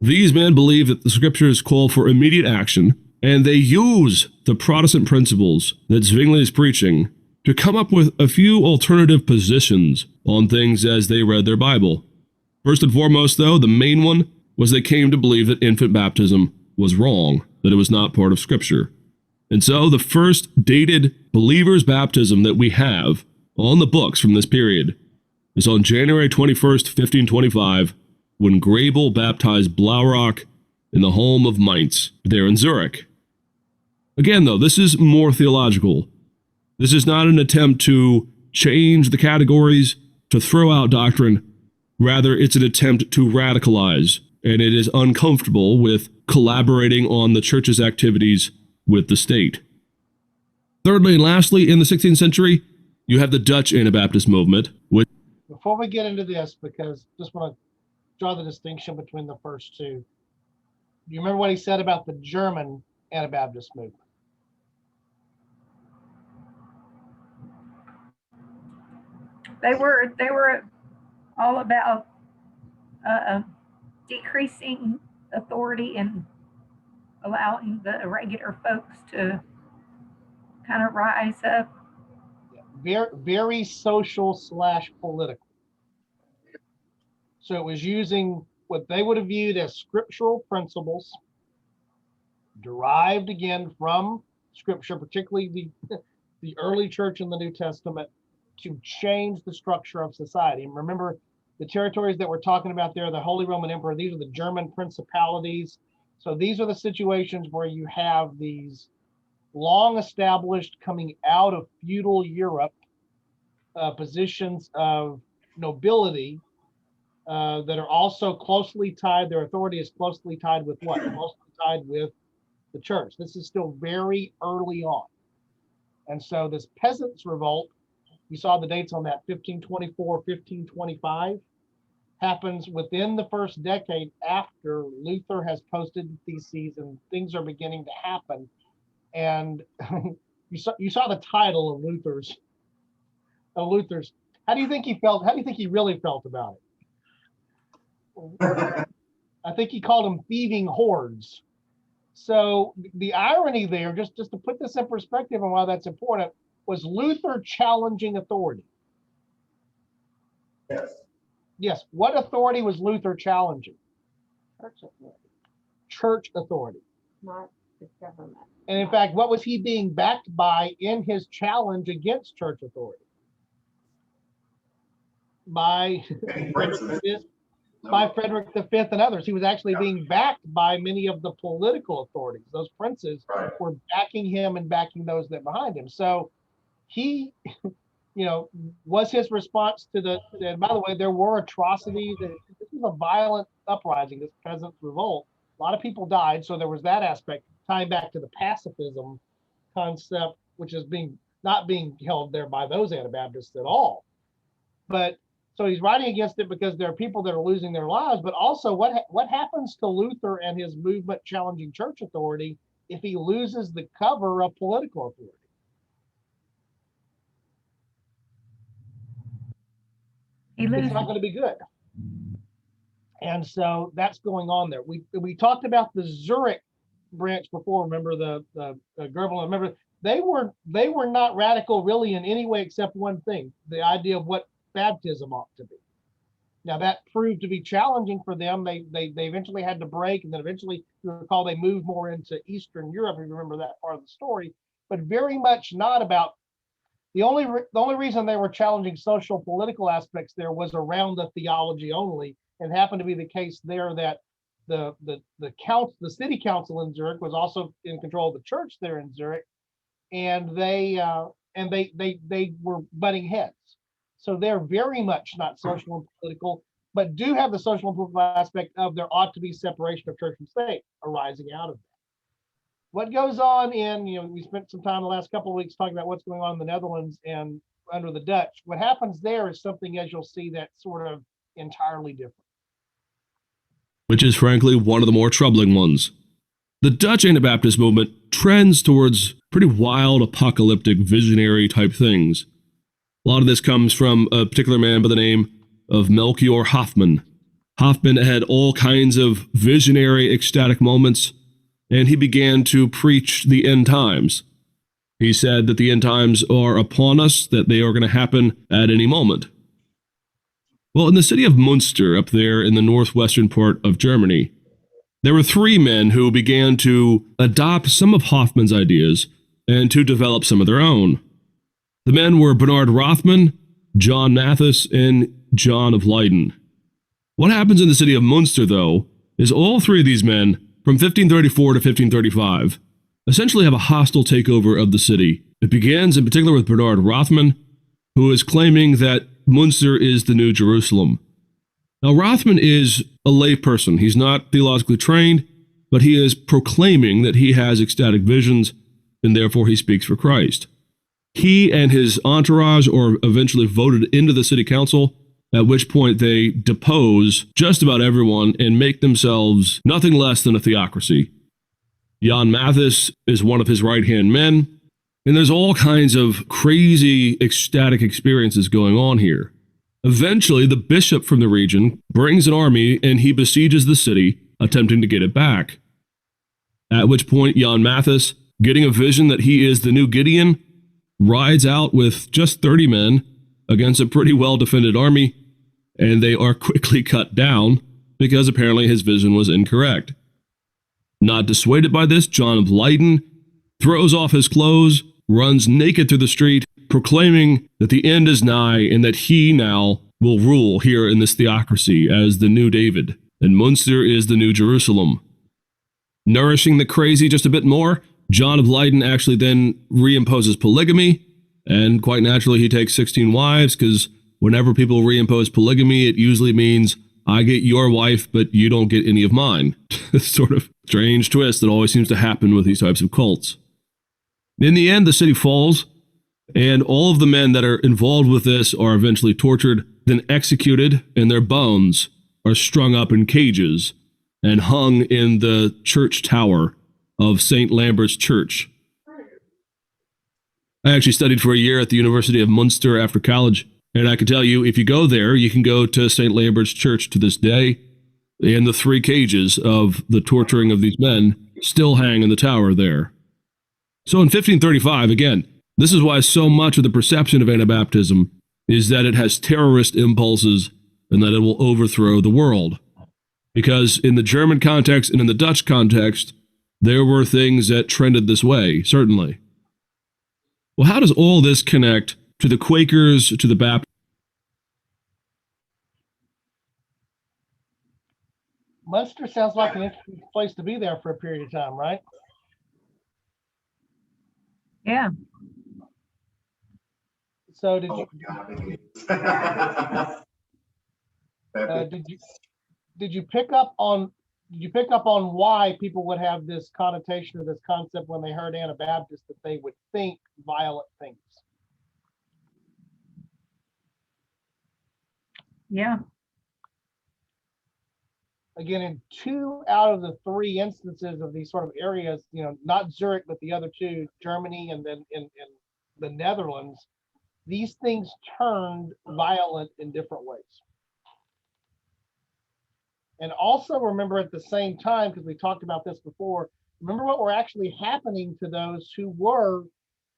[SPEAKER 5] These men believe that the scriptures call for immediate action, and they use the Protestant principles that Zwingli is preaching to come up with a few alternative positions on things as they read their Bible. First and foremost, though, the main one was they came to believe that infant baptism was wrong, that it was not part of Scripture. And so the first dated believer's baptism that we have on the books from this period is on January 21st, 1525, when Grebel baptized Blaurock in the home of Mainz, there in Zurich. Again, though, this is more theological. This is not an attempt to change the categories, to throw out doctrine. Rather, it's an attempt to radicalize, and it is uncomfortable with collaborating on the church's activities with the state. Thirdly and lastly, in the 16th century, you have the Dutch Anabaptist movement, which...
[SPEAKER 1] Before we get into this, because just want to draw the distinction between the first two, do you remember what he said about the German Anabaptist movement?
[SPEAKER 7] They were all about decreasing authority and allowing the regular folks to kind of rise up.
[SPEAKER 1] Very, very social / political. So it was using what they would have viewed as scriptural principles, derived again from Scripture, particularly the early church in the New Testament, to change the structure of society. And remember, The territories that we're talking about there, the Holy Roman Emperor, these are the German principalities. So these are the situations where you have these long established, coming out of feudal Europe, positions of nobility that are also closely tied, their authority is closely tied with what? Closely tied with the church. This is still very early on. And so this Peasants Revolt, you saw the dates on that, 1524, 1525, happens within the first decade after Luther has posted the theses and things are beginning to happen. And you saw the title of Luther's. How do you think he felt? How do you think he really felt about it? I think he called them thieving hordes. So the irony there, just to put this in perspective and why that's important, was Luther challenging authority.
[SPEAKER 4] Yes.
[SPEAKER 1] Yes. What authority was Luther challenging?
[SPEAKER 2] Church authority,
[SPEAKER 1] Church authority.
[SPEAKER 2] not the government.
[SPEAKER 1] And in fact, what was he being backed by in his challenge against church authority? By Frederick V and others. He was actually being backed by many of the political authorities. Those princes were backing him and backing those that behind him. So he, was his response to and by the way, there were atrocities. This was a violent uprising, this Peasants Revolt. A lot of people died. So there was that aspect, tying back to the pacifism concept, which is not being held there by those Anabaptists at all. But so he's writing against it because there are people that are losing their lives, but also what happens to Luther and his movement challenging church authority if he loses the cover of political authority? It's not going to be good. And so that's going on there. We talked about the Zurich branch before. Remember the Goebbels? Remember they were not radical really in any way except one thing: the idea of what baptism ought to be. Now that proved to be challenging for them. They eventually had to break, and then eventually, you recall, they moved more into Eastern Europe. If you remember that part of the story, but very much not about the only reason they were challenging social political aspects there was around the theology only, and happened to be the case there that the city council in Zurich was also in control of the church there in Zurich, and they were butting heads. So they're very much not social and political, but do have the social and political aspect of there ought to be separation of church and state arising out of that. What goes on we spent some time the last couple of weeks talking about what's going on in the Netherlands and under the Dutch. What happens there is something, as you'll see, that's sort of entirely different.
[SPEAKER 5] Which is frankly one of the more troubling ones. The Dutch Anabaptist movement trends towards pretty wild, apocalyptic, visionary type things. A lot of this comes from a particular man by the name of Melchior Hoffman. Hoffman had all kinds of visionary, ecstatic moments, and he began to preach the end times. He said that the end times are upon us, that they are going to happen at any moment. Well, in the city of Munster, up there in the northwestern part of Germany, there were three men who began to adopt some of Hoffman's ideas and to develop some of their own. The men were Bernard Rothman, John Mathis, and John of Leyden. What happens in the city of Munster, though, is all three of these men, from 1534 to 1535, essentially have a hostile takeover of the city. It begins in particular with Bernard Rothman, who is claiming that Munster is the New Jerusalem. Now, Rothman is a layperson. He's not theologically trained, but he is proclaiming that he has ecstatic visions, and therefore he speaks for Christ. He and his entourage are eventually voted into the city council, at which point they depose just about everyone and make themselves nothing less than a theocracy. Jan Mathis is one of his right-hand men, and there's all kinds of crazy, ecstatic experiences going on here. Eventually, the bishop from the region brings an army and he besieges the city, attempting to get it back. At which point, Jan Mathis, getting a vision that he is the new Gideon, rides out with just 30 men against a pretty well-defended army, and they are quickly cut down because apparently his vision was incorrect. Not dissuaded by this, John of Leyden throws off his clothes, runs naked through the street, proclaiming that the end is nigh and that he now will rule here in this theocracy as the new David, and Munster is the new Jerusalem. Nourishing the crazy just a bit more, John of Leyden actually then reimposes polygamy, and quite naturally he takes 16 wives, because whenever people reimpose polygamy, it usually means I get your wife, but you don't get any of mine. Sort of strange twist that always seems to happen with these types of cults. In the end, the city falls, and all of the men that are involved with this are eventually tortured, then executed, and their bones are strung up in cages and hung in the church tower of St. Lambert's Church. I actually studied for a year at the University of Munster after college, and I can tell you, if you go there, you can go to St. Lambert's Church to this day, and the 3 cages of the torturing of these men still hang in the tower there. So in 1535, again, this is why so much of the perception of Anabaptism is that it has terrorist impulses and that it will overthrow the world. Because in the German context and in the Dutch context, there were things that trended this way, certainly. Well, how does all this connect to the Quakers, to the Baptists?
[SPEAKER 1] Munster sounds like an interesting place to be there for a period of time, right?
[SPEAKER 7] Yeah.
[SPEAKER 1] So did
[SPEAKER 4] Oh,
[SPEAKER 1] you
[SPEAKER 4] God.
[SPEAKER 1] did you pick up on why people would have this connotation or this concept when they heard Anabaptist, that they would think violent things?
[SPEAKER 7] Yeah.
[SPEAKER 1] Again, in 2 out of the 3 instances of these sort of areas, not Zurich, but the other 2, Germany and then in the Netherlands, these things turned violent in different ways. And also remember at the same time, because we talked about this before, remember what were actually happening to those who were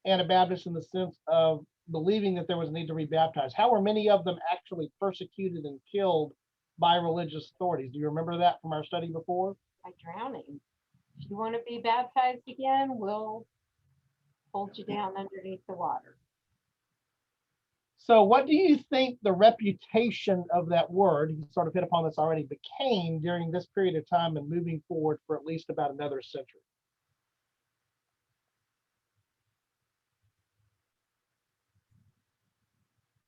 [SPEAKER 1] Anabaptists in the sense of believing that there was a need to rebaptize. How were many of them actually persecuted and killed by religious authorities? Do you remember that from our study before?
[SPEAKER 2] By drowning. If you want to be baptized again, we'll hold you down underneath the water.
[SPEAKER 1] So what do you think the reputation of that word, you sort of hit upon this already, became during this period of time and moving forward for at least about another century?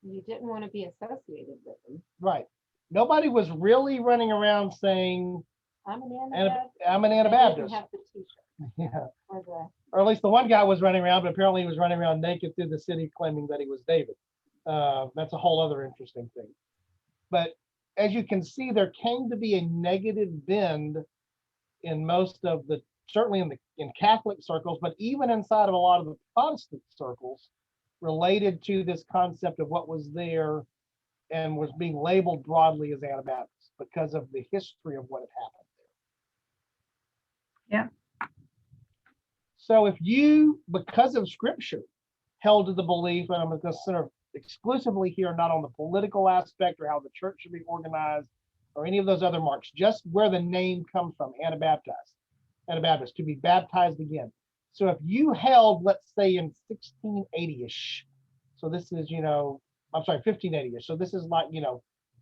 [SPEAKER 2] You didn't want to be associated with them.
[SPEAKER 1] Right. Nobody was really running around saying,
[SPEAKER 2] I'm an Anabaptist.
[SPEAKER 1] I'm an
[SPEAKER 2] They didn't
[SPEAKER 1] Anabaptist.
[SPEAKER 2] have the t-shirt
[SPEAKER 1] Yeah.
[SPEAKER 2] or
[SPEAKER 1] Or at least the one guy was running around, but apparently he was running around naked through the city claiming that he was David. That's a whole other interesting thing. But as you can see, there came to be a negative bend in most of the, certainly in Catholic circles, but even inside of a lot of the Protestant circles, related to this concept of what was there and was being labeled broadly as Anabaptist because of the history of what had happened there.
[SPEAKER 7] Yeah.
[SPEAKER 1] So if you, because of Scripture, held to the belief, and I'm going to center exclusively here, not on the political aspect or how the church should be organized or any of those other marks, just where the name comes from, Anabaptist, to be baptized again. So if you held, let's say in 1680-ish, so this is, 1580-ish. So this is like,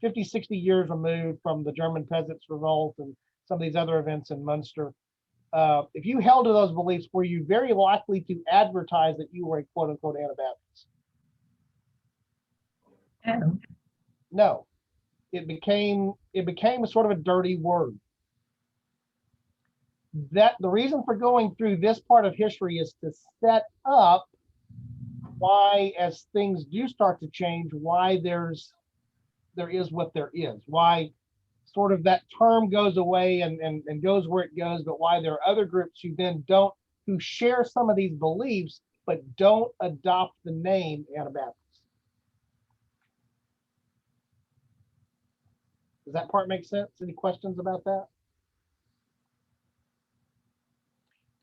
[SPEAKER 1] 50, 60 years removed from the German Peasants Revolt and some of these other events in Munster. If you held to those beliefs, were you very likely to advertise that you were a quote unquote Anabaptist? No. It became a sort of a dirty word. That the reason for going through this part of history is to set up why, as things do start to change, why there is what there is, why sort of that term goes away and goes where it goes, but why there are other groups who share some of these beliefs, but don't adopt the name Anabaptist. Does that part make sense? Any questions about that?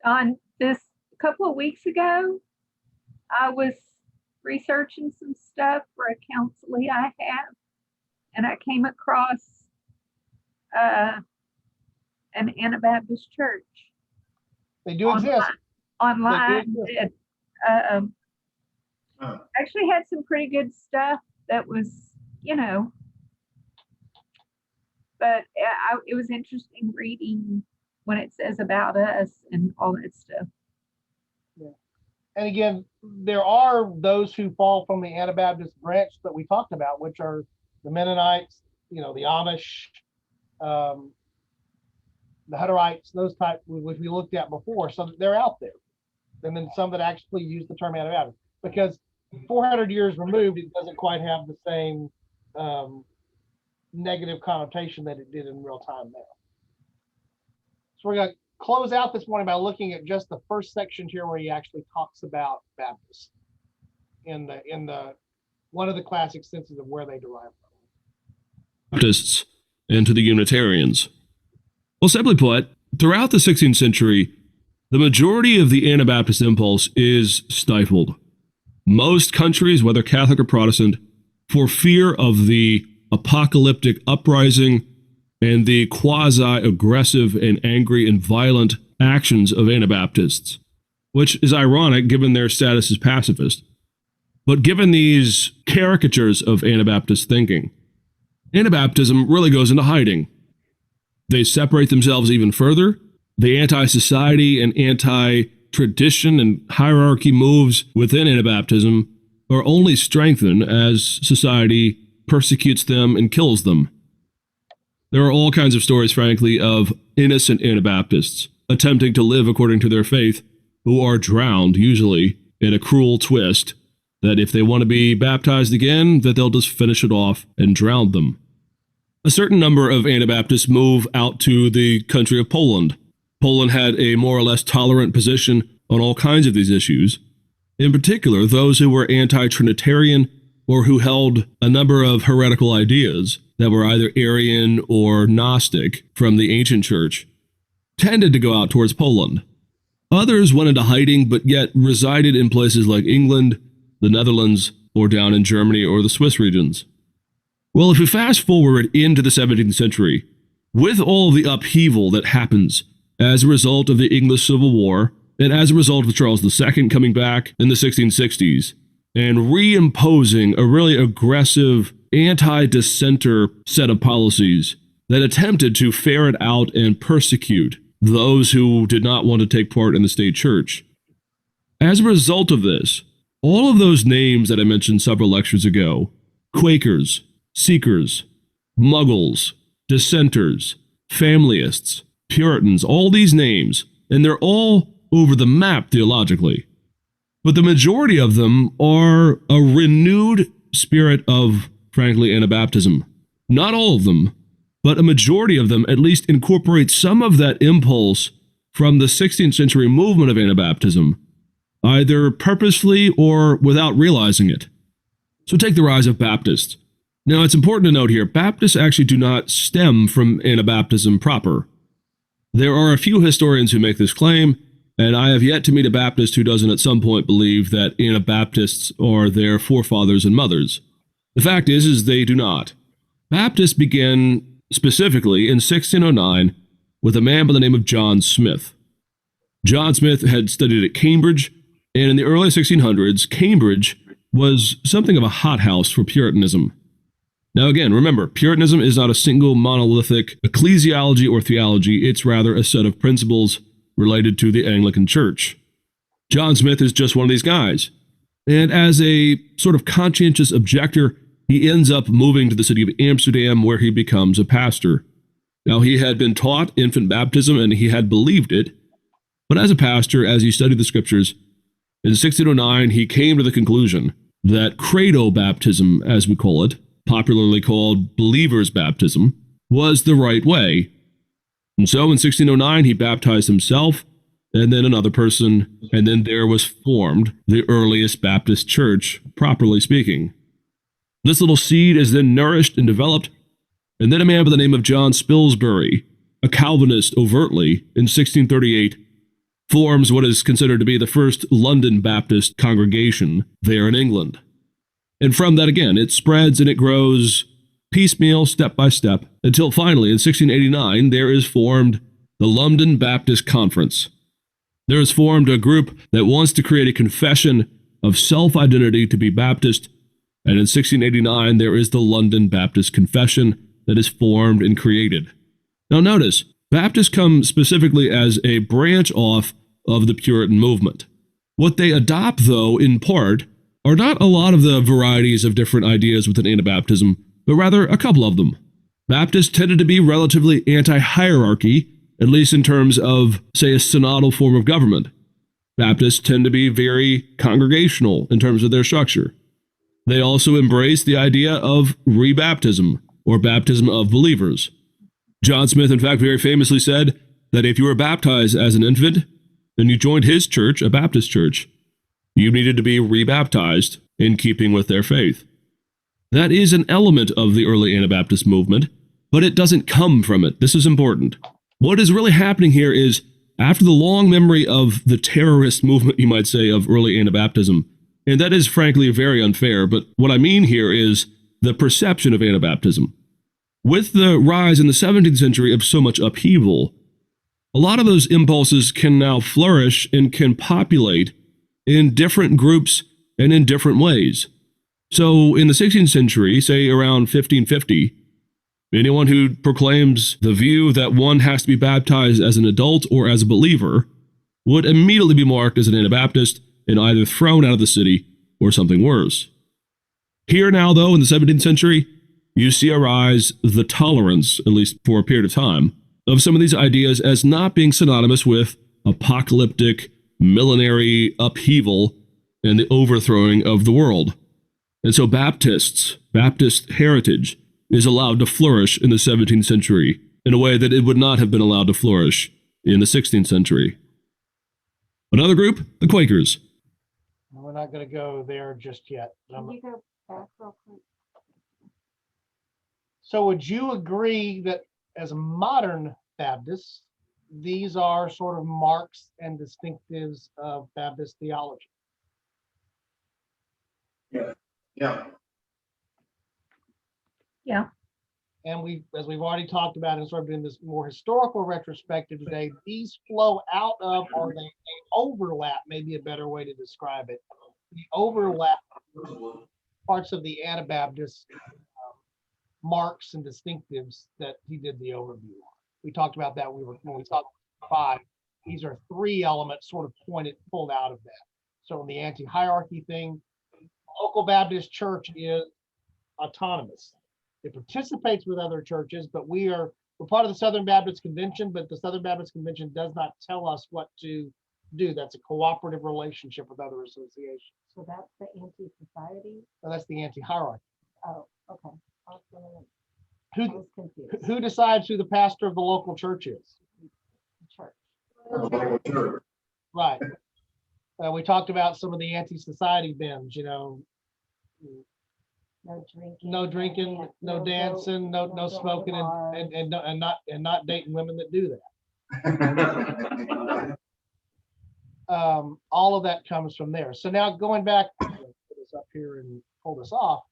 [SPEAKER 7] On this couple of weeks ago, I was researching some stuff for a counseling I have, and I came across an Anabaptist church.
[SPEAKER 1] They do exist.
[SPEAKER 7] Online.
[SPEAKER 1] They do exist.
[SPEAKER 7] Actually had some pretty good stuff that was, But it was interesting reading when it says about us and all that stuff.
[SPEAKER 1] And again, there are those who fall from the Anabaptist branch that we talked about, which are the Mennonites, the Amish, the Hutterites, those type, which we looked at before. So they're out there. And then some that actually use the term Anabaptist, because 400 years removed, it doesn't quite have the same negative connotation that it did in real time now. So we're going to close out this morning by looking at just the first section here, where he actually talks about Baptists in the one of the classic senses of where they derive from.
[SPEAKER 5] Baptists and to the Unitarians. Well, simply put, throughout the 16th century, the majority of the Anabaptist impulse is stifled. Most countries, whether Catholic or Protestant, for fear of the apocalyptic uprising and the quasi-aggressive and angry and violent actions of Anabaptists, which is ironic given their status as pacifist. But given these caricatures of Anabaptist thinking, Anabaptism really goes into hiding. They separate themselves even further. The anti-society and anti-tradition and hierarchy moves within Anabaptism are only strengthened as society persecutes them and kills them. There are all kinds of stories, frankly, of innocent Anabaptists attempting to live according to their faith who are drowned, usually, in a cruel twist, that if they want to be baptized again, that they'll just finish it off and drown them. A certain number of Anabaptists move out to the country of Poland. Poland had a more or less tolerant position on all kinds of these issues. In particular, those who were anti-Trinitarian or who held a number of heretical ideas that were either Arian or Gnostic from the ancient church tended to go out towards Poland. Others went into hiding, but yet resided in places like England, the Netherlands, or down in Germany or the Swiss regions. Well, if we fast forward into the 17th century, with all the upheaval that happens as a result of the English Civil War, and as a result of Charles II coming back in the 1660s, and reimposing a really aggressive anti-dissenter set of policies that attempted to ferret out and persecute those who did not want to take part in the state church. As a result of this, all of those names that I mentioned several lectures ago, Quakers, Seekers, Muggles, Dissenters, Familyists, Puritans, all these names, and they're all over the map theologically. But the majority of them are a renewed spirit of, frankly, Anabaptism. Not all of them, but a majority of them at least incorporate some of that impulse from the 16th century movement of Anabaptism, either purposefully or without realizing it. So take the rise of Baptists. Now, it's important to note here, Baptists actually do not stem from Anabaptism proper. There are a few historians who make this claim, and I have yet to meet a Baptist who doesn't at some point believe that Anabaptists are their forefathers and mothers. The fact is they do not. Baptists began specifically in 1609 with a man by the name of John Smyth. John Smyth had studied at Cambridge, and in the early 1600s, Cambridge was something of a hothouse for Puritanism. Now again, remember, Puritanism is not a single monolithic ecclesiology or theology, it's rather a set of principles related to the Anglican Church. John Smyth is just one of these guys. And as a sort of conscientious objector, he ends up moving to the city of Amsterdam, where he becomes a pastor. Now, he had been taught infant baptism and he had believed it, but as a pastor, as he studied the scriptures, in 1609, he came to the conclusion that credo baptism, as we call it, popularly called believer's baptism, was the right way. And so in 1609, he baptized himself, and then another person, and then there was formed the earliest Baptist church, properly speaking. This little seed is then nourished and developed, and then a man by the name of John Spilsbury, a Calvinist overtly, in 1638, forms what is considered to be the first London Baptist congregation there in England. And from that again, it spreads and it grows piecemeal, step by step, until finally in 1689 there is formed the London Baptist Conference. There is formed a group that wants to create a confession of self-identity to be Baptist, and in 1689 there is the London Baptist Confession, that is formed and created. Now notice, Baptists come specifically as a branch off of the Puritan movement. What they adopt, though, in part, are not a lot of the varieties of different ideas within Anabaptism, but rather a couple of them. Baptists tended to be relatively anti-hierarchy, at least in terms of, say, a synodal form of government. Baptists tend to be very congregational in terms of their structure. They also embrace the idea of rebaptism, or baptism of believers. John Smyth, in fact, very famously said that if you were baptized as an infant, and you joined his church, a Baptist church, you needed to be rebaptized in keeping with their faith. That is an element of the early Anabaptist movement, but it doesn't come from it. This is important. What is really happening here is, after the long memory of the terrorist movement, you might say, of early Anabaptism, and that is frankly very unfair, but what I mean here is the perception of Anabaptism. With the rise in the 17th century of so much upheaval, a lot of those impulses can now flourish and can populate in different groups and in different ways. So in the 16th century, say around 1550, anyone who proclaims the view that one has to be baptized as an adult or as a believer would immediately be marked as an Anabaptist and either thrown out of the city or something worse. Here now, though, in the 17th century, you see arise the tolerance, at least for a period of time, of some of these ideas as not being synonymous with apocalyptic, millenary upheaval and the overthrowing of the world. And so Baptist heritage is allowed to flourish in the 17th century in a way that it would not have been allowed to flourish in the 16th century. Another group, the Quakers.
[SPEAKER 1] We're not going to go there just yet.
[SPEAKER 2] Can you go back real quick?
[SPEAKER 1] So would you agree that as modern Baptists, these are sort of marks and distinctives of Baptist theology?
[SPEAKER 4] Yeah.
[SPEAKER 7] Yeah.
[SPEAKER 1] And as we've already talked about and sort of doing this more historical retrospective today, these flow out of, or they overlap, maybe a better way to describe it. The overlap parts of the Anabaptist marks and distinctives that he did the overview on. We talked about that when we talked about 5. These are 3 elements sort of pulled out of that. So in the anti-hierarchy thing, local Baptist church is autonomous. It participates with other churches, but we're part of the Southern Baptist Convention, but the Southern Baptist Convention does not tell us what to do. That's a cooperative relationship with other associations.
[SPEAKER 2] So that's the anti-society?
[SPEAKER 1] So that's the anti-hierarchy.
[SPEAKER 2] Oh, okay. I was
[SPEAKER 1] Who
[SPEAKER 2] confused.
[SPEAKER 1] who decides who the pastor of the local church is?
[SPEAKER 2] Church.
[SPEAKER 1] Right. We talked about some of the anti-society bins,
[SPEAKER 2] No drinking.
[SPEAKER 1] no dancing, no smoking, and not dating women that do that. All of that comes from there. So now going back, put this up here and pull this off.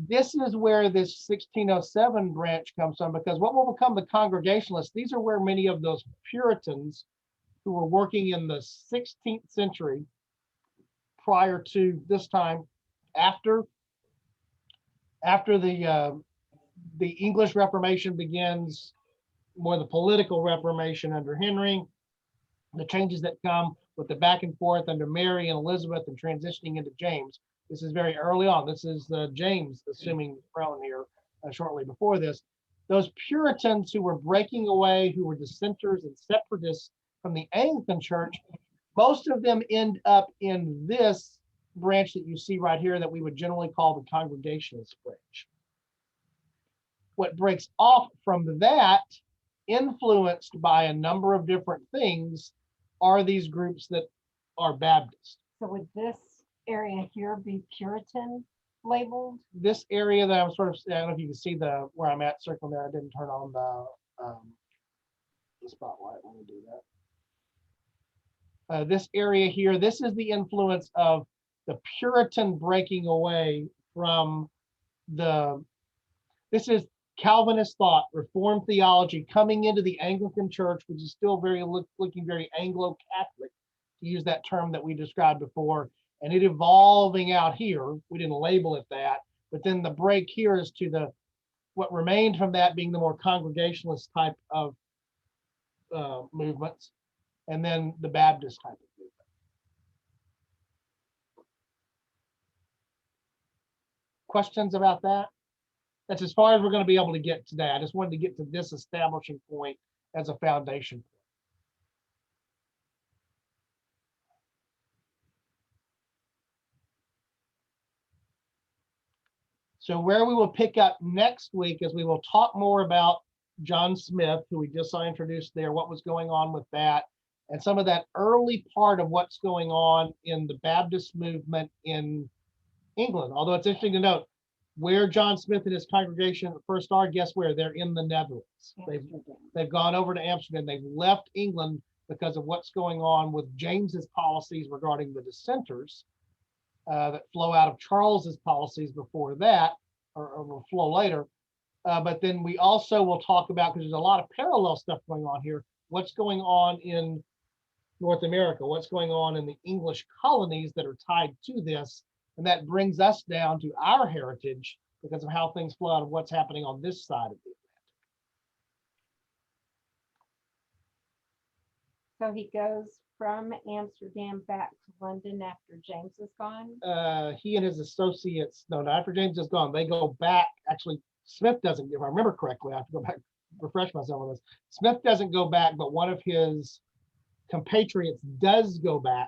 [SPEAKER 1] This is where this 1607 branch comes from, because what will become the Congregationalists, these are where many of those Puritans who were working in the 16th century prior to this time, after the English Reformation begins, more the political Reformation under Henry, the changes that come with the back and forth under Mary and Elizabeth and transitioning into James. This is very early on. This is James assuming the throne here shortly before this. Those Puritans who were breaking away, who were dissenters and separatists from the Anglican Church, most of them end up in this branch that you see right here that we would generally call the Congregationalist branch. What breaks off from that, influenced by a number of different things, are these groups that are Baptist.
[SPEAKER 2] So would this area here be Puritan labeled?
[SPEAKER 1] This area that I'm sort of, I don't know if you can see where I'm at circling there. I didn't turn on the spotlight. Let me do that. This area here, this is the influence of the Puritan breaking away from this is Calvinist thought, Reformed theology coming into the Anglican Church, which is still looking very Anglo-Catholic, to use that term that we described before, and it evolving out here. We didn't label it that, but then the break here is to the what remained from that being the more Congregationalist type of movements, and then the Baptist type of movement. Questions about that? That's as far as we're going to be able to get today. I just wanted to get to this establishing point as a foundation. So where we will pick up next week is we will talk more about John Smyth, who we just saw introduced there, what was going on with that, and some of that early part of what's going on in the Baptist movement in England. Although it's interesting to note where John Smyth and his congregation first are, guess where? They're in the Netherlands. They've gone over to Amsterdam. They've left England because of what's going on with James's policies regarding the dissenters that flow out of Charles's policies before that, or will flow later. But then we also will talk about, because there's a lot of parallel stuff going on here, what's going on in North America, what's going on in the English colonies that are tied to this. And that brings us down to our heritage because of how things flow out of what's happening on this side of the Atlantic.
[SPEAKER 2] So he goes from Amsterdam back to London after James is gone?
[SPEAKER 1] He and his associates, no, not after James is gone, they go back. Actually, Smyth doesn't, if I remember correctly, I have to go back, refresh myself on this. Smyth doesn't go back, but one of his compatriots does go back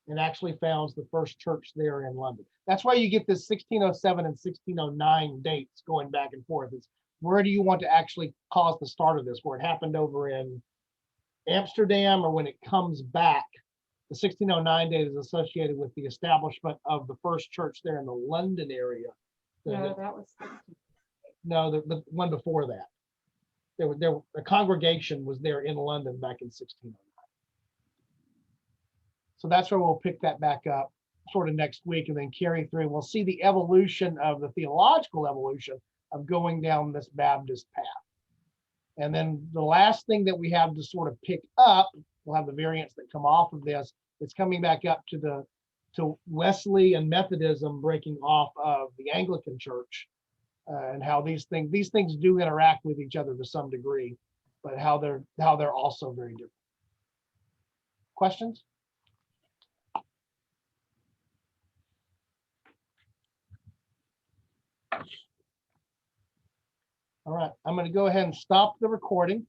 [SPEAKER 1] and actually founds the first church there in London. That's why you get this 1607 and 1609 dates going back and forth. Is where do you want to actually cause the start of this? Where it happened over in Amsterdam, or when it comes back? The 1609 date is associated with the establishment of the first church there in the London area.
[SPEAKER 2] No, that was 16.
[SPEAKER 1] No, the one before that. The congregation was there in London back in 1609. So that's where we'll pick that back up sort of next week and then carry through. We'll see the evolution of the theological evolution of going down this Baptist path. And then the last thing that we have to sort of pick up, we'll have the variants that come off of this. It's coming back up to Wesley and Methodism breaking off of the Anglican Church, and how these things do interact with each other to some degree, but how they're also very different. Questions? All right, I'm going to go ahead and stop the recording.